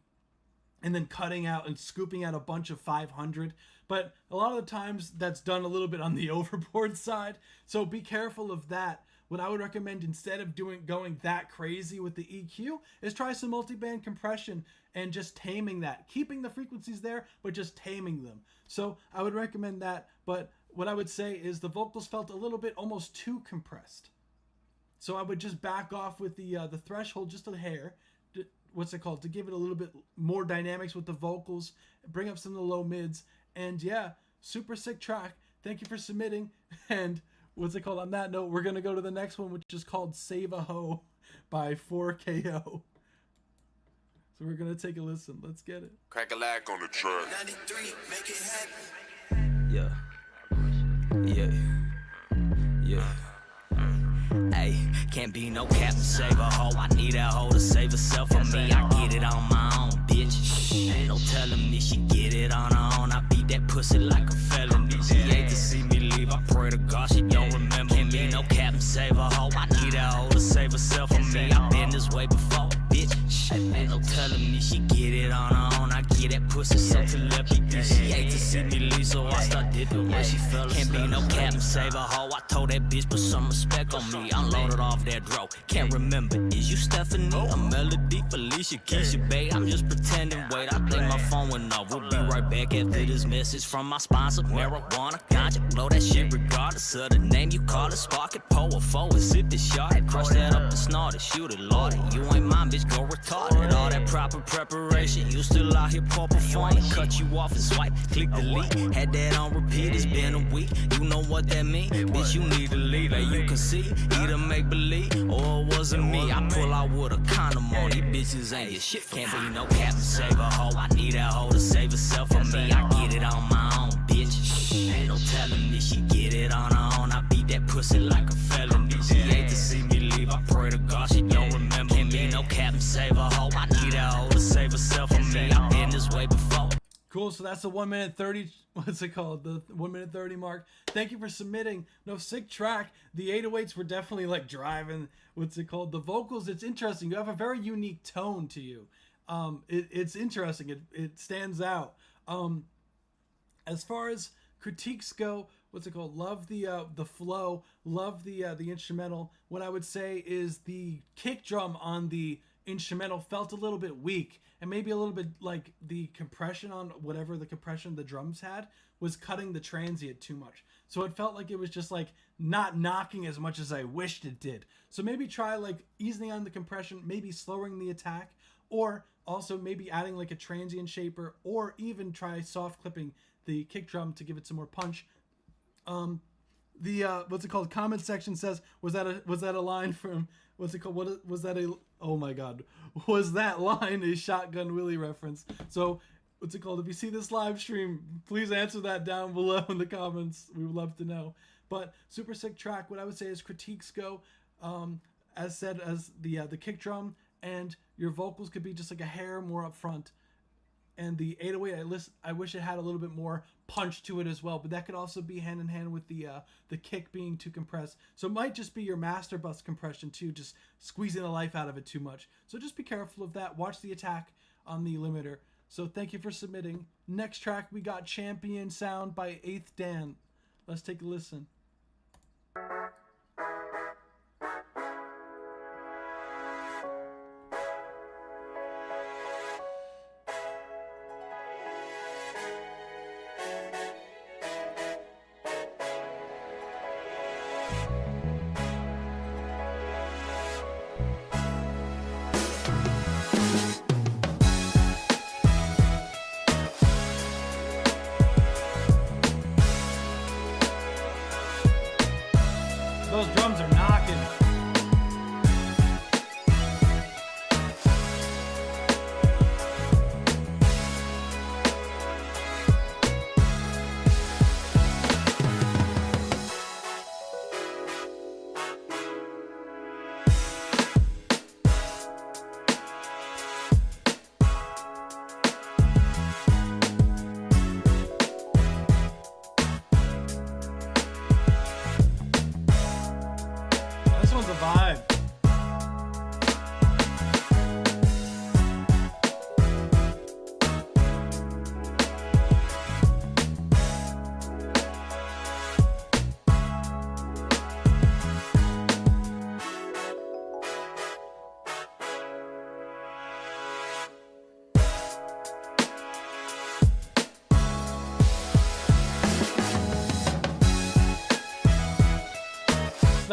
and then cutting out and scooping out a bunch of 500. But a lot of the times that's done a little bit on the overboard side. So be careful of that. What I would recommend, instead of going that crazy with the EQ, is try some multi-band compression and just taming that. Keeping the frequencies there, but just taming them. So I would recommend that. But what I would say is the vocals felt a little bit almost too compressed. So I would just back off with the threshold just a hair. What's it called? To give it a little bit more dynamics with the vocals. Bring up some of the low mids. And yeah, super sick track. Thank you for submitting. And what's it called? On that note, we're going to go to the next one, which is called Save a Ho by 4KO. So we're going to take a listen. Let's get it. Crack a lag on the track. 93, make it happen. Yeah. Hey, can't be no captain, save a hoe. I need a hoe to save herself for me. I get it on my own, bitch. Ain't no telling me she get it on her own. I beat that pussy like a felony. She hate to see me leave. I pray to God she don't remember. Can't be no captain, save a hoe. I need a hoe to save herself for me. I've been this way before, bitch. Ain't no telling me she get it on her own. I get that pussy so telepathy. She hate to see me leave, so I start dipping where she fell asleep. Can't be no captain, save a hoe. I told that bitch put some respect on me. Unloaded off that dro. Can't remember, is you Stephanie? A Melody, Felicia, Keisha, babe. I'm just pretending. Wait, I think my phone went off. We'll be right back after this message from my sponsor. Marijuana, ganja, blow that shit regardless of the name you call it. Spark it, pour it, forward, sip the shot. Crush that up and snort it, shoot it, lord it. You ain't mine, bitch, go retarded. All that proper preparation, you still out here poor performing. Cut you off and swipe, click delete. Had that on repeat, it's been a week. You know what that mean? Bitch, you need to leave, like you can see. Either make believe, or it wasn't me. I pull out with a condom on. These bitches ain't your shit. Can't be no captain, save a hoe. I need a hoe to save herself for me. I get it on my own, bitch. Ain't no telling me she get it on her own. I beat that pussy like a felony. She hate to see me leave. I pray to God she don't remember. Can't be no captain, save a hoe. I need a hoe to save herself for me. I've been this way before. Cool, so that's the 1 minute 30, what's it called? The 1 minute 30 mark. Thank you for submitting. No, sick track. The 808s were definitely like driving, what's it called? The vocals, it's interesting. You have a very unique tone to you. It's interesting. It stands out. As far as critiques go, what's it called? Love the flow, love the instrumental. What I would say is the kick drum on the instrumental felt a little bit weak, and maybe a little bit like the compression on whatever the compression the drums had was cutting the transient too much. So it felt like it was just like not knocking as much as I wished it did. So maybe try like easing on the compression, maybe slowing the attack, or also maybe adding like a transient shaper, or even try soft clipping the kick drum to give it some more punch. The what's it called? Comment section says, was that a line from, what's it called? What was that? Oh my God, was that line a Shotgun Willie reference? So what's it called? If you see this live stream, please answer that down below in the comments. We would love to know. But super sick track. What I would say is critiques go, as said, as the kick drum and your vocals could be just like a hair more up front. And the 808, I wish it had a little bit more punch to it as well, but that could also be hand in hand with the kick being too compressed. So it might just be your master bus compression too, just squeezing the life out of it too much. So just be careful of that. Watch the attack on the limiter. So thank you for submitting. Next track, we got Champion Sound by 8th Dan. Let's take a listen.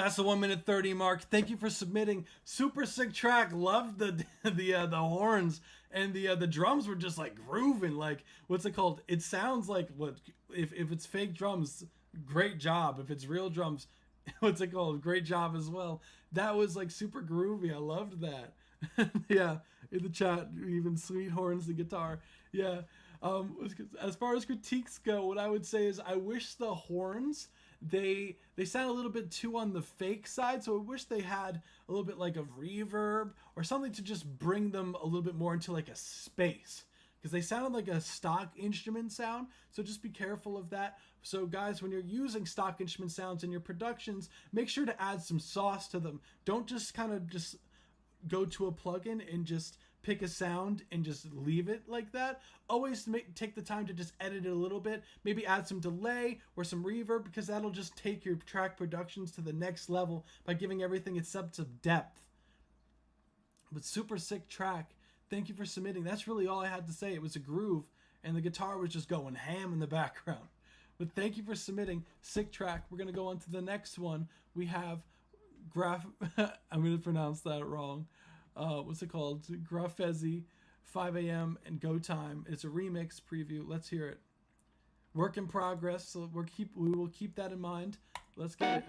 that's the 1 minute 30 mark. Thank you for submitting. Super sick track. Loved the horns, and the drums were just like grooving. Like, what's it called? It sounds like what if it's fake drums, great job. If it's real drums, what's it called? Great job as well. That was like super groovy. I loved that. Yeah, in the chat, even sweet horns, the guitar. Yeah. As far as critiques go, what I would say is I wish the horns, they sound a little bit too on the fake side, so I wish they had a little bit like of reverb or something to just bring them a little bit more into like a space, because they sounded like a stock instrument sound. So just be careful of that. So guys, when you're using stock instrument sounds in your productions, make sure to add some sauce to them. Don't just kind of just go to a plugin and just pick a sound and just leave it like that. Always take the time to just edit it a little bit. Maybe add some delay or some reverb, because that'll just take your track productions to the next level by giving everything its sense of depth. But super sick track. Thank you for submitting. That's really all I had to say. It was a groove, and the guitar was just going ham in the background. But thank you for submitting. Sick track. We're going to go on to the next one. We have I'm going to pronounce that wrong. What's it called? Grafezzy, 5 a.m. and Go Time. It's a remix preview. Let's hear it. Work in progress, so we will keep that in mind. Let's get it.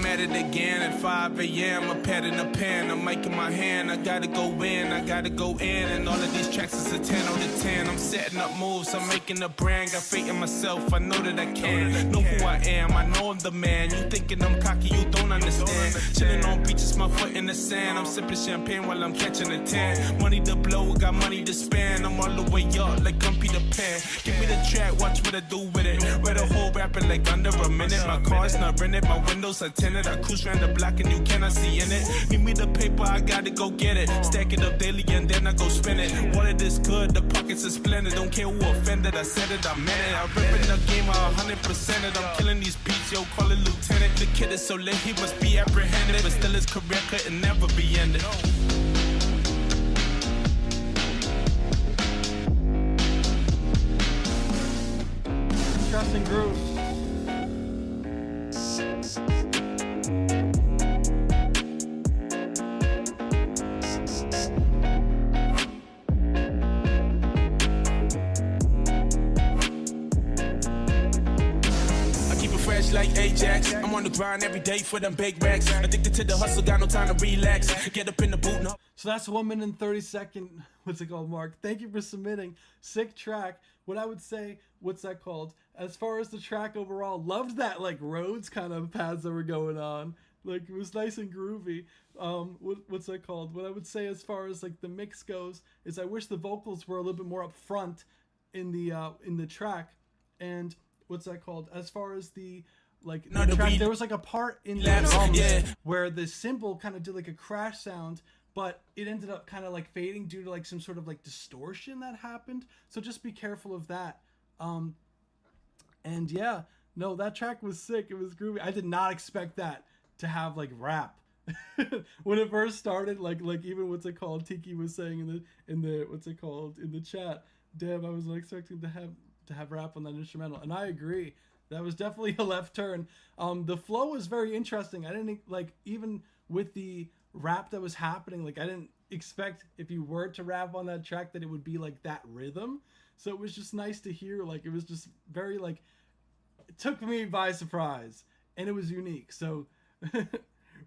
At it again at 5 a.m. I'm patting the pen, I'm making my hand. I gotta go in, and all of these tracks is a 10 out of 10. I'm setting up moves, I'm making a brand. Got faith in myself, I know that I can. Know who I am, I know I'm the man. You thinking I'm cocky, you don't understand. Chilling on beaches, my foot in the sand. I'm sipping champagne while I'm catching a tan. Money to blow, got money to spend. I'm all the way up like I'm Peter Pan. Give me the track, watch what I do with it. Read a whole rapping like under a minute. My car's not rented, my windows are tinted. I cruise around the block and you cannot see in it. Give me the paper, I gotta go get it. Stack it up daily and then I go spend it. Water this good, the pockets are splendid. Don't care who offended, I said it, I meant it. I rip in the game, I 100% it. I'm killing these beats, yo, call it lieutenant. The kid is so lit, he must be apprehended. But still his career couldn't never be ended. Interesting groove. Like Ajax, I'm on the grind every day for them big racks. Addicted to the hustle, got no time to relax. Get up in the boot, no. So that's 1 minute and 30 second. What's it called, Mark? Thank you for submitting. Sick track. What I would say, what's that called? As far as the track overall, loved that like Rhodes kind of pads that were going on. Like, it was nice and groovy. What's that called? What I would say as far as like the mix goes is I wish the vocals were a little bit more up front in the track. And what's that called? As far as the track, there was like a part in the drums where the cymbal kind of did like a crash sound, but it ended up kind of like fading due to like some sort of like distortion that happened. So just be careful of that. And yeah, no, that track was sick. It was groovy. I did not expect that to have like rap. When it first started, like even what's it called, Tiki was saying in the what's it called in the chat, damn, I was not expecting to have rap on that instrumental, and I agree. That was definitely a left turn. The flow was very interesting. I didn't like, even with the rap that was happening, like I didn't expect if you were to rap on that track that it would be like that rhythm. So it was just nice to hear. Like, it was just very like, it took me by surprise, and it was unique. So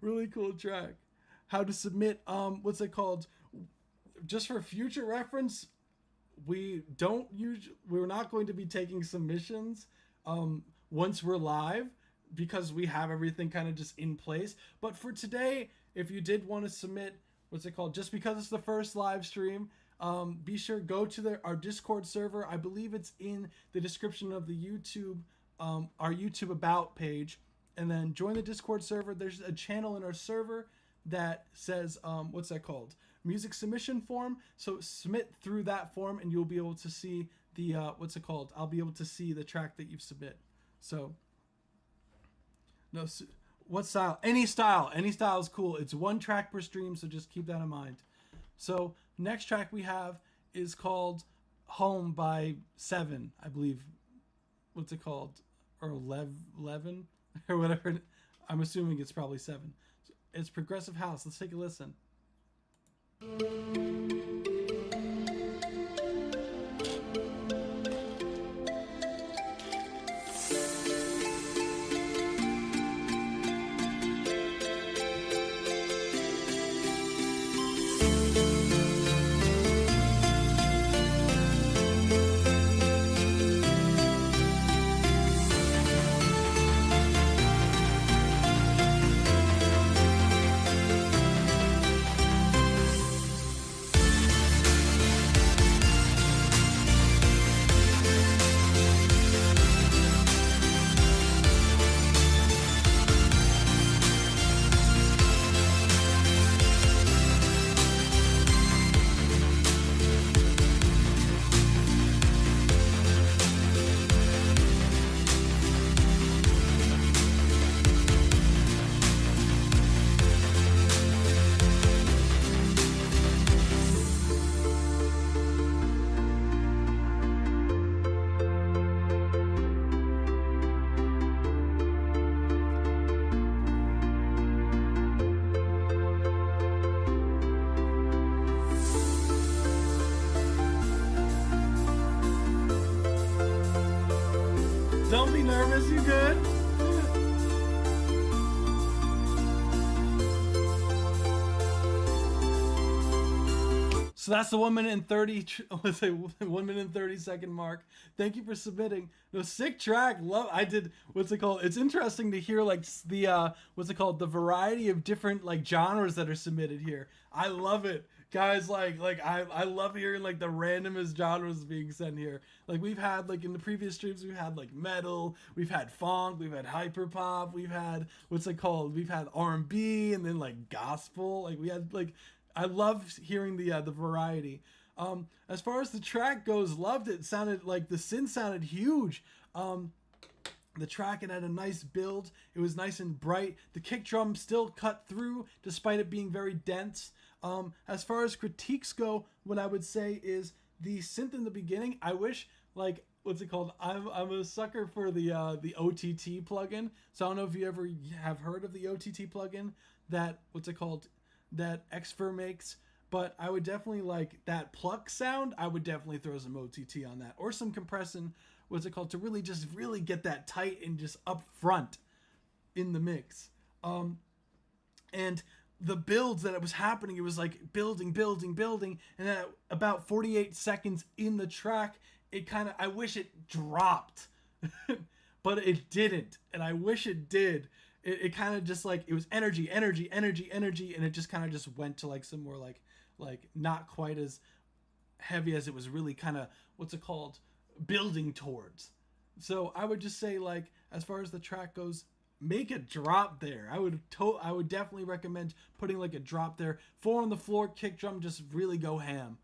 really cool track. How to submit, what's it called? Just for future reference, we're not going to be taking submissions once we're live, because we have everything kind of just in place. But for today, if you did want to submit, what's it called, just because it's the first live stream, be sure go to our Discord server. I believe it's in the description of the YouTube, our YouTube about page, and then join the Discord server. There's a channel in our server that says what's that called, music submission form. So submit through that form and you'll be able to see the what's it called, I'll be able to see the track that you've submit. So no, what style? Any style is cool. It's one track per stream, so just keep that in mind. So next track we have is called Home by 7, I believe. What's it called? Or 11 or whatever. I'm assuming it's probably 7. It's progressive house. Let's take a listen. Don't be nervous, you good? So that's the 1 minute and 30, let's say 1 minute and 30 second mark. Thank you for submitting. No, sick track. Love. I did. What's it called? It's interesting to hear like the what's it called? The variety of different like genres that are submitted here. I love it, guys. Like I love hearing like the randomest genres being sent here. Like we've had like in the previous streams, we've had like metal, we've had funk, we've had hyperpop, we've had what's it called? We've had R&B, and then like gospel. Like we had like. I love hearing the variety. As far as the track goes, loved it. Sounded like the synth sounded huge. The track, it had a nice build. It was nice and bright. The kick drum still cut through despite it being very dense. As far as critiques go, what I would say is the synth in the beginning. I wish like what's it called? I'm a sucker for the OTT plugin. So I don't know if you ever have heard of the OTT plugin that what's it called? That Xfer makes, but I would definitely like that pluck sound. I would definitely throw some OTT on that or some compressing, what's it called, to really get that tight and just up front in the mix. And the builds that it was happening, it was like building, and at about 48 seconds in the track, it kind of, I wish it dropped, but it didn't, and I wish it did. It kind of just like, it was energy, and it just kind of just went to like some more like not quite as heavy as it was really kind of, what's it called, building towards. So I would just say like, as far as the track goes, make a drop there. I would definitely recommend putting like a drop there. 4 on the floor, kick drum, just really go ham.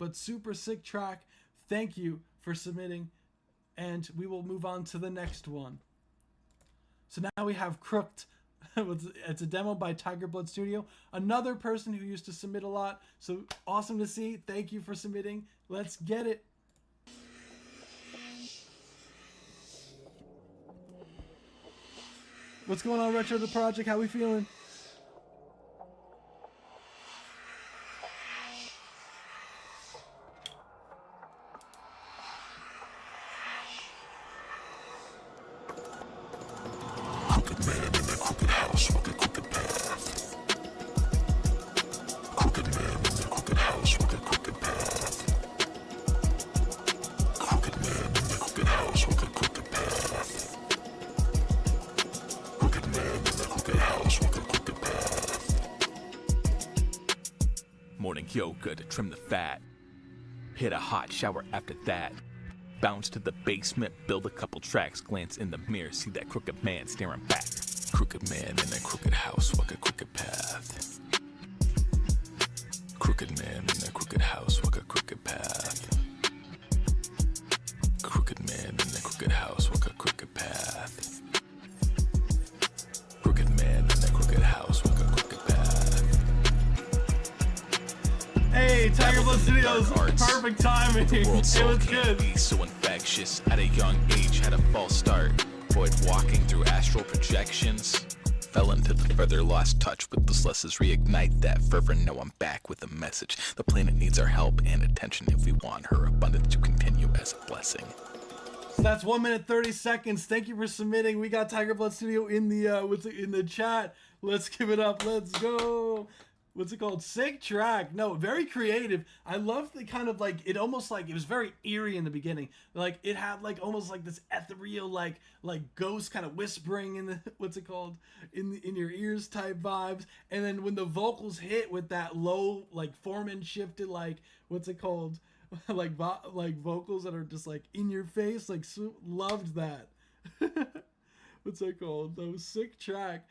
But super sick track. Thank you for submitting, and we will move on to the next one. So now we have Crooked. It's a demo by TigerBlood Studio. Another person who used to submit a lot. So awesome to see. Thank you for submitting. Let's get it. What's going on, Retro the Project? How we feeling? Yoga to trim the fat. Hit a hot shower after that. Bounce to the basement, build a couple tracks, glance in the mirror, see that crooked man staring back. Crooked man in a crooked house, walk a crooked path. Crooked man in a crooked house, walk a crooked path. Crooked man in a crooked house, walk a crooked path. Crooked man in a crooked house, walk a crooked path. Studios, arts. perfect timing. The world It soul was can't good. be so infectious. At a young age, had a false start. Avoid walking through astral projections. Fell into the further, lost touch with those lessons. Reignite that fervor. Now I'm back with a message. The planet needs our help and attention if we want her abundance to continue as a blessing. So that's 1 minute 30 seconds. Thank you for submitting. We got TigerBlood Studio in the in the chat. Let's give it up. Let's go. What's it called? Sick track. No, very creative. I love the kind of like, it almost like, it was very eerie in the beginning. Like it had like almost like this ethereal like ghost kind of whispering in the, what's it called? In your ears type vibes. And then when the vocals hit with that low like Foreman shifted like, what's it called? like vocals that are just like in your face. Like loved that. What's that called? That was sick track.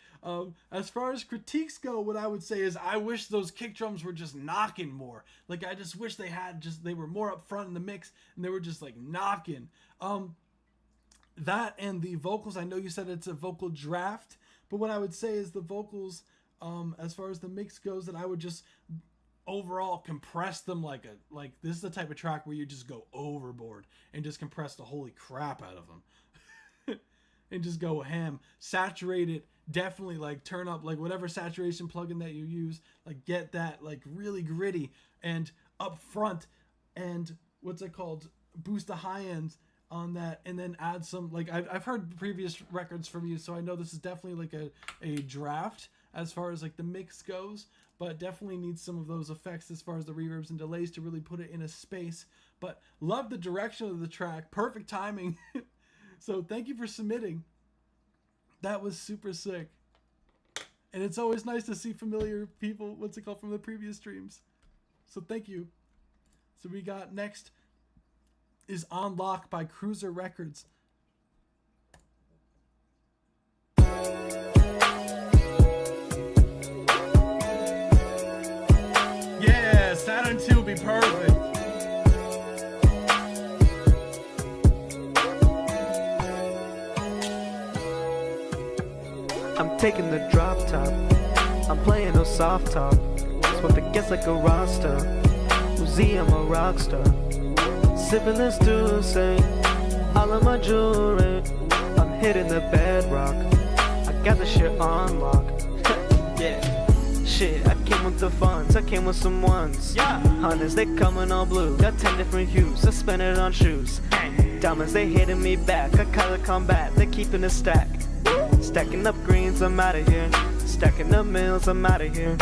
As far as critiques go, what I would say is I wish those kick drums were just knocking more. Like I just wish they were more up front in the mix and they were just like knocking. That and the vocals, I know you said it's a vocal draft, but what I would say is the vocals, as far as the mix goes, that I would just overall compress them like this is the type of track where you just go overboard and just compress the holy crap out of them. And just go ham, saturate it, definitely like turn up like whatever saturation plugin that you use, like get that like really gritty and up front, and what's it called, boost the high ends on that, and then add some like I've heard previous records from you, so I know this is definitely like a draft as far as like the mix goes, but definitely needs some of those effects as far as the reverbs and delays to really put it in a space. But love the direction of the track, perfect timing. So thank you for submitting. That was super sick. And it's always nice to see familiar people, what's it called, from the previous streams. So thank you. So we got next is On Lock by Cruiser Records. Yeah, Saturn 2 would be perfect. I'm taking the drop top. I'm playing no soft top. Swap it gets like a roster. Uzi, I'm a rock star. Sipping this juice, all of my jewelry. I'm hitting the bedrock. I got the shit on lock. Yeah. Shit, I came with the funds. I came with some ones. Yeah. Hunters, they coming all blue. Got 10 different hues. I spend it on shoes. Diamonds, they hitting me back. I color combat. They keeping a stack. Stacking up greens, I'm out of here. Stacking up meals, I'm out of here.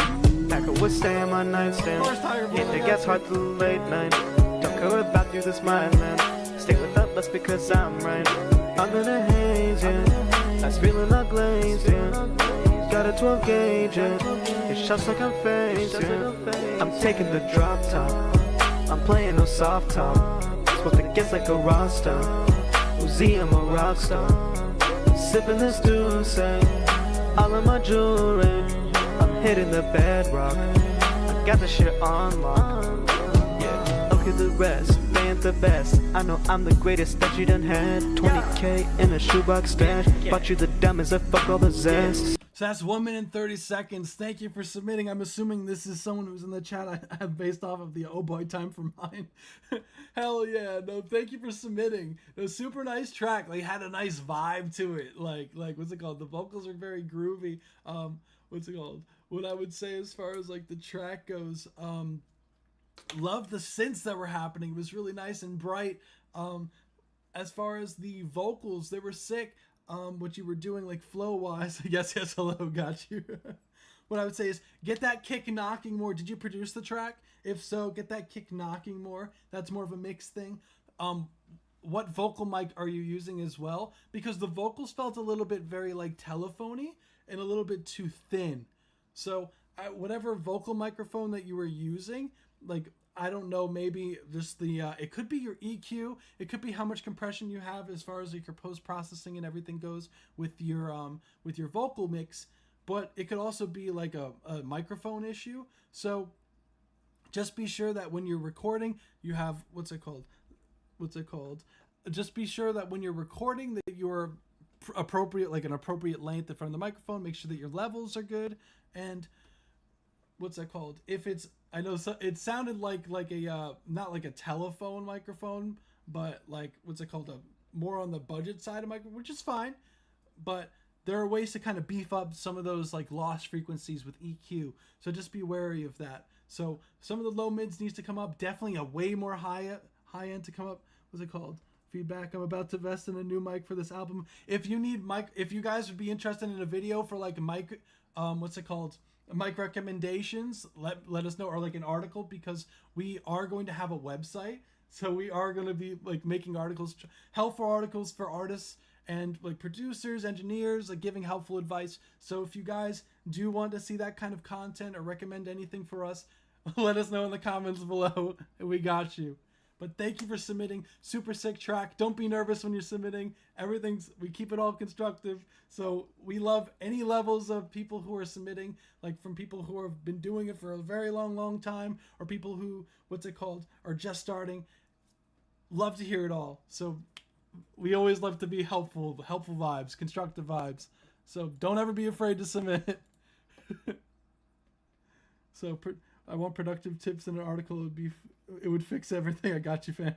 Pack of wood, stay on my nightstand. Hit the gas hard through late night. Don't care about you, this my land. Stay with us because I'm right. I'm in a haze, yeah. That's feeling like glaze, yeah. Got a 12 gauge, yeah. It shots like I'm phased, yeah. I'm taking the drop top. I'm playing no soft top. Swap it gets like a roster. Uzi, I'm a rock star. Sipping this juice, all of my jewelry. I'm hitting the bedrock. I got the shit on lock. Yeah, okay, the rest, they ain't the best. I know I'm the greatest that you done had. 20K in a shoebox stash. Bought you the diamonds that fuck all the zest. So that's 1 minute 30 seconds. Thank you for submitting. I'm assuming this is someone who's in the chat I have based off of the oh boy time for mine. Hell yeah. No, thank you for submitting. It was a super nice track. Like had a nice vibe to it. Like what's it called? The vocals are very groovy. What's it called? What I would say as far as like the track goes, love the synths that were happening. It was really nice and bright. As far as the vocals, they were sick. What you were doing like flow wise, yes, hello, got you. What I would say is get that kick knocking more. Did you produce the track? If so, get that kick knocking more. That's more of a mix thing. What vocal mic are you using as well? Because the vocals felt a little bit very like telephony and a little bit too thin. So whatever vocal microphone that you were using, like I don't know, maybe just the, it could be your EQ. It could be how much compression you have as far as like your post-processing and everything goes with your vocal mix. But it could also be like a microphone issue. So just be sure that when you're recording, you have, what's it called? Just be sure that when you're recording that you're appropriate, like an appropriate length in front of the microphone. Make sure that your levels are good. And what's that called? If it's I know it sounded like a not like a telephone microphone, but like what's it called, a more on the budget side of microphone, which is fine. But there are ways to kind of beef up some of those like lost frequencies with EQ, so just be wary of that. So some of the low mids needs to come up, definitely a way more high end to come up. What's it called? Feedback. I'm about to invest in a new mic for this album. If you need mic, if you guys would be interested in a video for like mic, what's it called? Mic recommendations, let us know, or like an article, because we are going to have a website. So we are going to be like making articles, helpful articles for artists and like producers, engineers, like giving helpful advice. So if you guys do want to see that kind of content or recommend anything for us, let us know in the comments below. We got you. But thank you for submitting. Super sick track. Don't be nervous when you're submitting. We keep it all constructive. So we love any levels of people who are submitting, like from people who have been doing it for a very long time, or people who, what's it called, are just starting. Love to hear it all. So we always love to be helpful vibes, constructive vibes. So don't ever be afraid to submit. So I want productive tips in an article. It would fix everything. I got you, fam.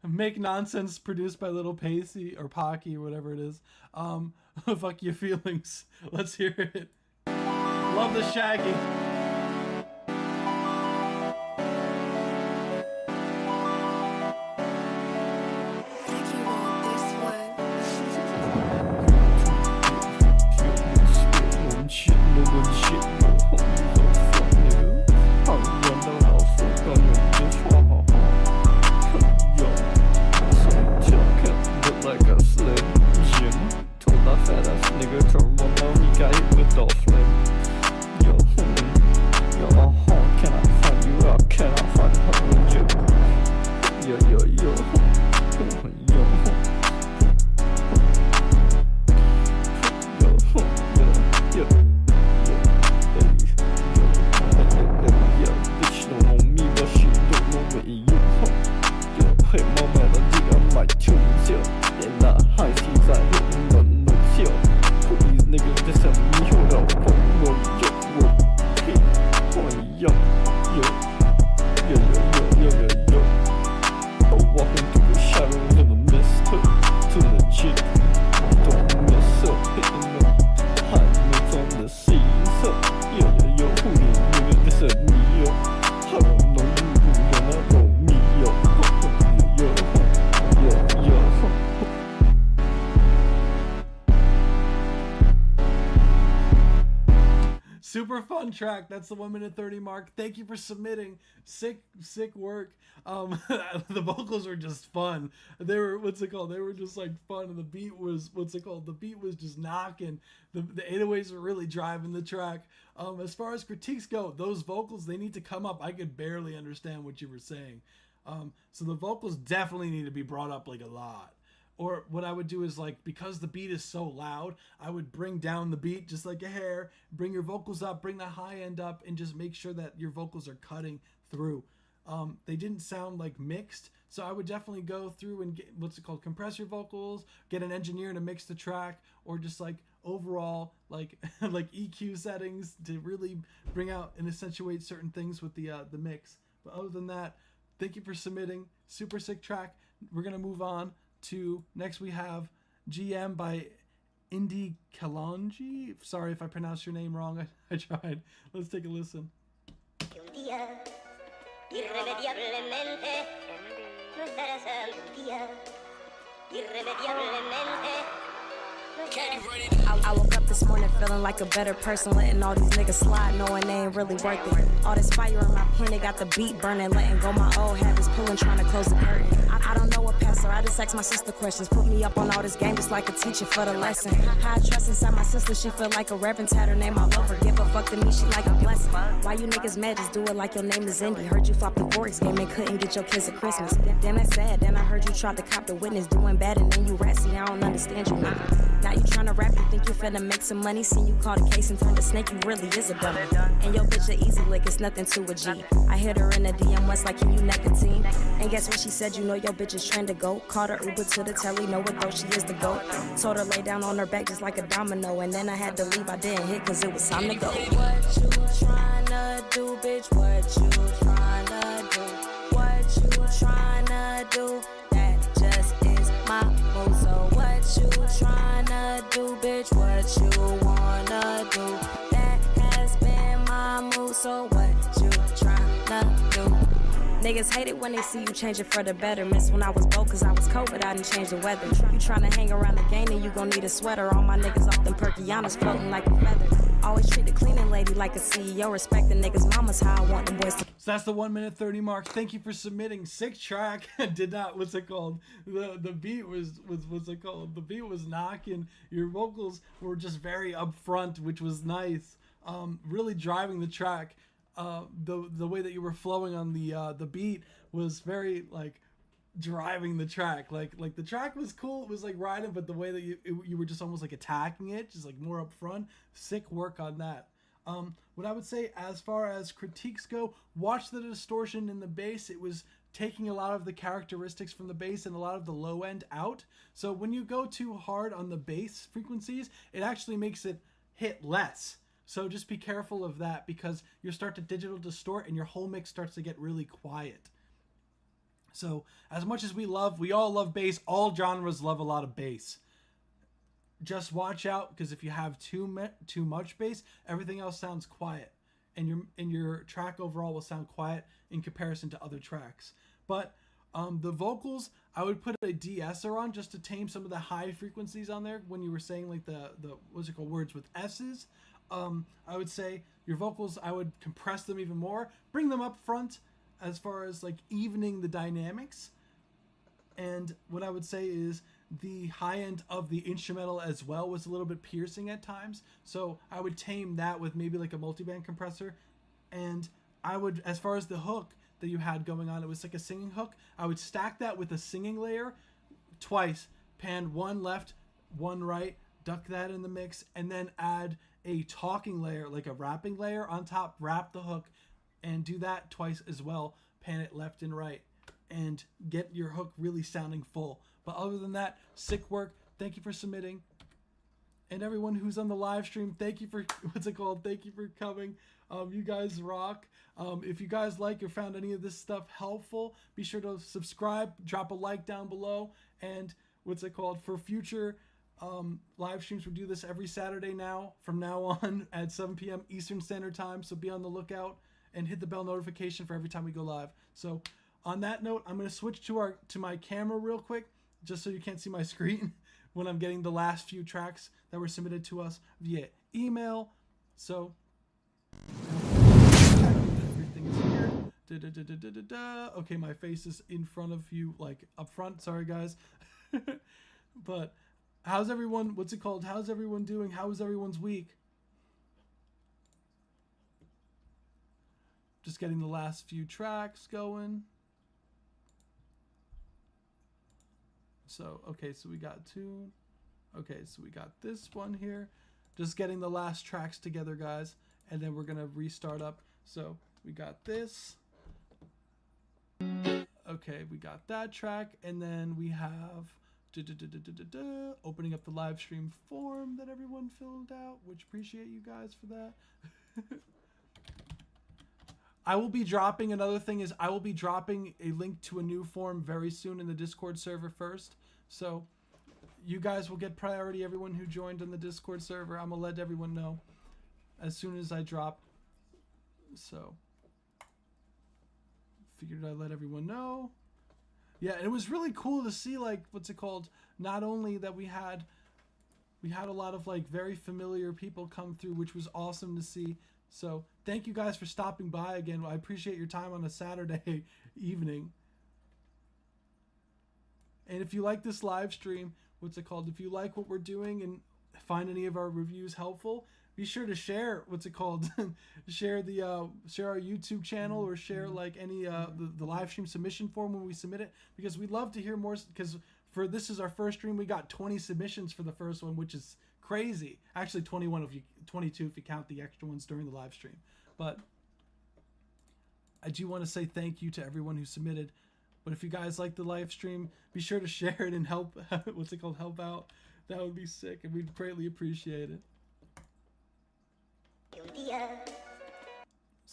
Make nonsense produced by Little Pacey or Pocky or whatever it is. Fuck your feelings. Let's hear it. Love the Shaggy. Super fun track. That's the 1 minute 30 mark. Thank you for submitting. Sick work. The vocals were just fun. They were, what's it called? They were just like fun, and the beat was, what's it called? The beat was just knocking. The 808s were really driving the track. As far as critiques go, those vocals, they need to come up. I could barely understand what you were saying. So the vocals definitely need to be brought up like a lot. Or what I would do is, like, because the beat is so loud, I would bring down the beat just like a hair, bring your vocals up, bring the high end up, and just make sure that your vocals are cutting through. They didn't sound like mixed, so I would definitely go through and get, what's it called, compress your vocals, get an engineer to mix the track, or just like overall like like EQ settings to really bring out and accentuate certain things with the mix. But other than that, thank you for submitting. Super sick track. We're gonna move on to next. We have GM by Indy Kalonji. Sorry if I pronounced your name wrong. I tried. Let's take a listen. I woke up this morning feeling like a better person, letting all these niggas slide, knowing they ain't really worth it. All this fire in my pen, it got the beat burning, letting go my old habits, pulling, trying to close the curtain. I don't know what pastor, I just ask my sister questions, put me up on all this game just like a teacher for the lesson. How I trust inside my sister, she feel like a reverend, had her name all over, give a fuck to me, she like a blessing. Why you niggas mad, just do it like your name is Indy. Heard you flop the Forex game and couldn't get your kids a Christmas. Damn, that's sad, then I heard you tried to cop the witness, doing bad and then you rassy, I don't understand you, nigga. Now you tryna rap, you think you finna make some money, see you call the case and turn the snake, you really is a dummy. And your bitch a easy lick, it's nothing to a G. I hit her in the DM once like, can you nicotine? And guess what she said, you know your bitch is trying to go. Called her Uber to the telly, know what though she is the GOAT. Told her lay down on her back just like a domino, and then I had to leave, I didn't hit cause it was time to go. What you tryna tryna do, bitch? What you tryna do? What you tryna do? That just is my move. So what you tryna do, bitch? What you wanna do? That has been my move. So what you tryna do? Niggas hate it when they see you change it for the better. Miss when I was broke cause I was cold, but I didn't change the weather. You tryna hang around the game and you gon' need a sweater. All my niggas off them Perkianas floating like a feather. Always treat the cleaning lady like a CEO. Respect the niggas mama's how I want the boys to. So that's the 1 minute 30 mark. Thank you for submitting. Sick track. Did not, what's it called? The beat was what's it called? The beat was knocking. Your vocals were just very upfront, which was nice. Really driving the track. The way that you were flowing on the beat was very like driving the track. Like the track was cool. It was like riding, but the way that you were just almost like attacking it, just like more up front. Sick work on that. What I would say as far as critiques go, watch the distortion in the bass. It was taking a lot of the characteristics from the bass and a lot of the low end out. So when you go too hard on the bass frequencies, it actually makes it hit less. So just be careful of that because you start to digital distort and your whole mix starts to get really quiet. So as much as we all love bass, all genres love a lot of bass. Just watch out because if you have too much bass, everything else sounds quiet. And your track overall will sound quiet in comparison to other tracks. But the vocals, I would put a de-esser on just to tame some of the high frequencies on there when you were saying like the what's it called, words with S's. I would say your vocals, I would compress them even more, bring them up front as far as like evening the dynamics. And what I would say is the high end of the instrumental as well was a little bit piercing at times. So I would tame that with maybe like a multiband compressor. And I would, as far as the hook that you had going on, it was like a singing hook. I would stack that with a singing layer twice, pan one left, one right, duck that in the mix, and then add a talking layer, like a rapping layer on top, wrap the hook, and do that twice as well, pan it left and right, and get your hook really sounding full. But other than that, sick work. Thank you for submitting. And everyone who's on the live stream, thank you for, what's it called? Thank you for coming. You guys rock. If you guys like or found any of this stuff helpful, be sure to subscribe, drop a like down below, and what's it called? For future live streams, we do this every Saturday now, from now on at 7 p.m. Eastern Standard Time, so be on the lookout and hit the bell notification for every time we go live. So on that note, I'm going to switch to my camera real quick, just so you can't see my screen when I'm getting the last few tracks that were submitted to us via email. So everything is here. Okay, my face is in front of you, like up front. Sorry guys. But how's everyone, what's it called? How's everyone doing? How was everyone's week? Just getting the last few tracks going. So, okay, so we got two. Okay, so we got this one here. Just getting the last tracks together, guys. And then we're going to restart up. So, we got this. Okay, we got that track. And then we have opening up the live stream form that everyone filled out, which appreciate you guys for that. I will be dropping, another thing is I will be dropping a link to a new form very soon in the Discord server first. So you guys will get priority, everyone who joined on the Discord server. I'm going to let everyone know as soon as I drop. So figured I'd let everyone know. Yeah, and it was really cool to see, like, what's it called? Not only that we had a lot of like very familiar people come through, which was awesome to see. So thank you guys for stopping by again. I appreciate your time on a Saturday evening. And if you like this live stream, what's it called? If you like what we're doing and find any of our reviews helpful, be sure to share, what's it called? share our YouTube channel, or share like any the live stream submission form when we submit it, because we'd love to hear more. Because for this is our first stream, we got 20 submissions for the first one, which is crazy. Actually 22 if you count the extra ones during the live stream. But I do want to say thank you to everyone who submitted. But if you guys like the live stream, be sure to share it and help what's it called, help out. That would be sick, and we'd greatly appreciate it.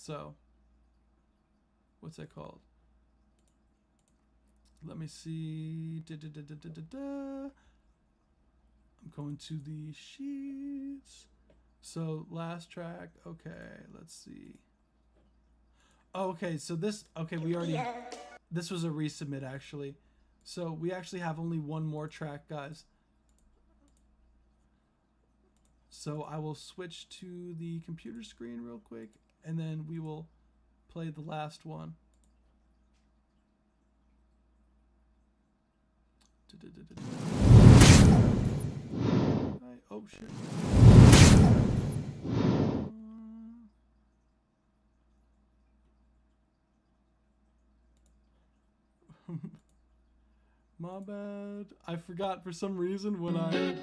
So, what's that called? Let me see. I'm going to the sheets. So last track. Okay, let's see. Okay, so this. Okay, we already. This was a resubmit actually. So we actually have only one more track, guys. So I will switch to the computer screen real quick, and then we will play the last one. Oh shit. My bad. I forgot for some reason when I...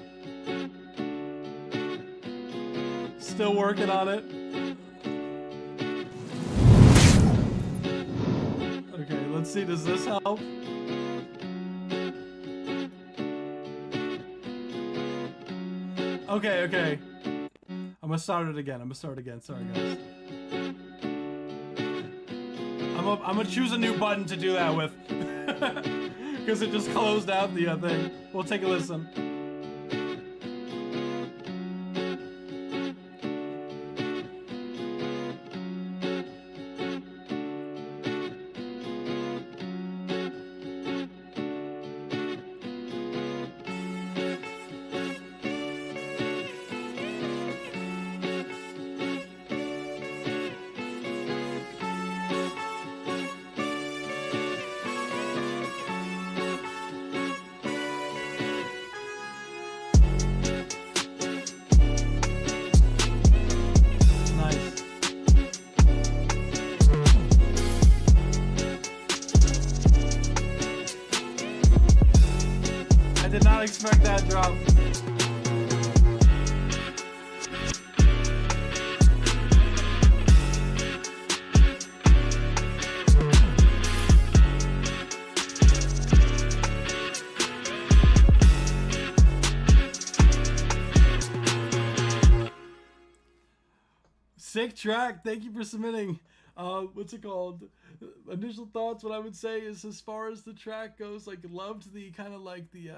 Still working on it. Okay, let's see. Does this help? Okay, okay. I'm gonna start it again. Sorry, guys. I'm gonna choose a new button to do that with. Because it just closed out the thing. We'll take a listen. Expect that drop. Sick track. Thank you for submitting. What's it called? Initial thoughts, what I would say is, as far as the track goes, like, loved the kind of like the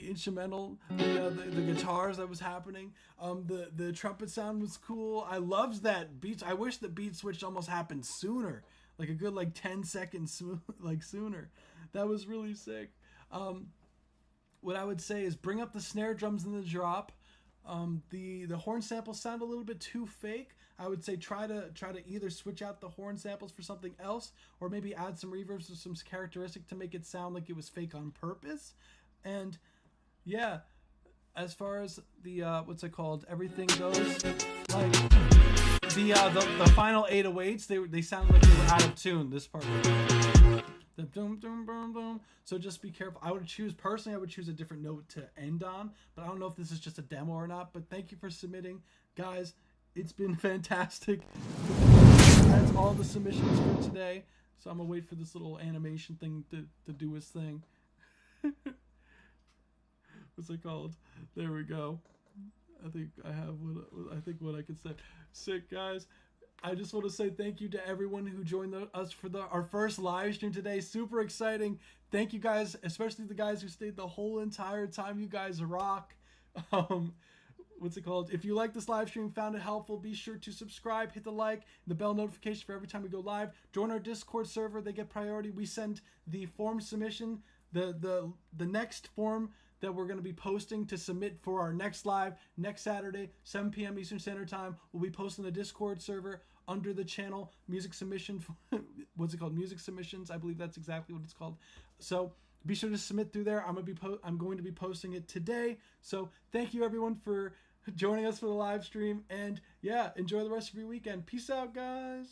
instrumental, the guitars that was happening. The trumpet sound was cool. I loved that beat. I wish the beat switch almost happened sooner, like a good like 10 seconds like sooner. That was really sick. What I would say is bring up the snare drums in the drop. The horn samples sound a little bit too fake. I would say try to either switch out the horn samples for something else, or maybe add some reverbs or some characteristic to make it sound like it was fake on purpose. And yeah, as far as the what's it called, everything goes, like the final 808s, they sounded like they were out of tune. This part. The boom, boom, boom, boom. So just be careful. I would choose a different note to end on, but I don't know if this is just a demo or not. But thank you for submitting, guys. It's been fantastic. That's all the submissions for today. So I'm gonna wait for this little animation thing to do its thing. What's it called? There we go. I think I have what I can say. Sick, guys. I just want to say thank you to everyone who joined us for our first live stream today. Super exciting. Thank you guys, especially the guys who stayed the whole entire time. You guys rock. What's it called? If you like this live stream, found it helpful, be sure to subscribe, hit the like, the bell notification for every time we go live. Join our Discord server. They get priority. We send the form submission, the next form that we're going to be posting to submit for our next live next Saturday, 7 p.m. Eastern Standard Time. We'll be posting the Discord server under the channel music submission. What's it called? Music submissions. I believe that's exactly what it's called. So be sure to submit through there. I'm going to be posting it today. So thank you everyone for joining us for the live stream, and yeah, enjoy the rest of your weekend. Peace out, guys.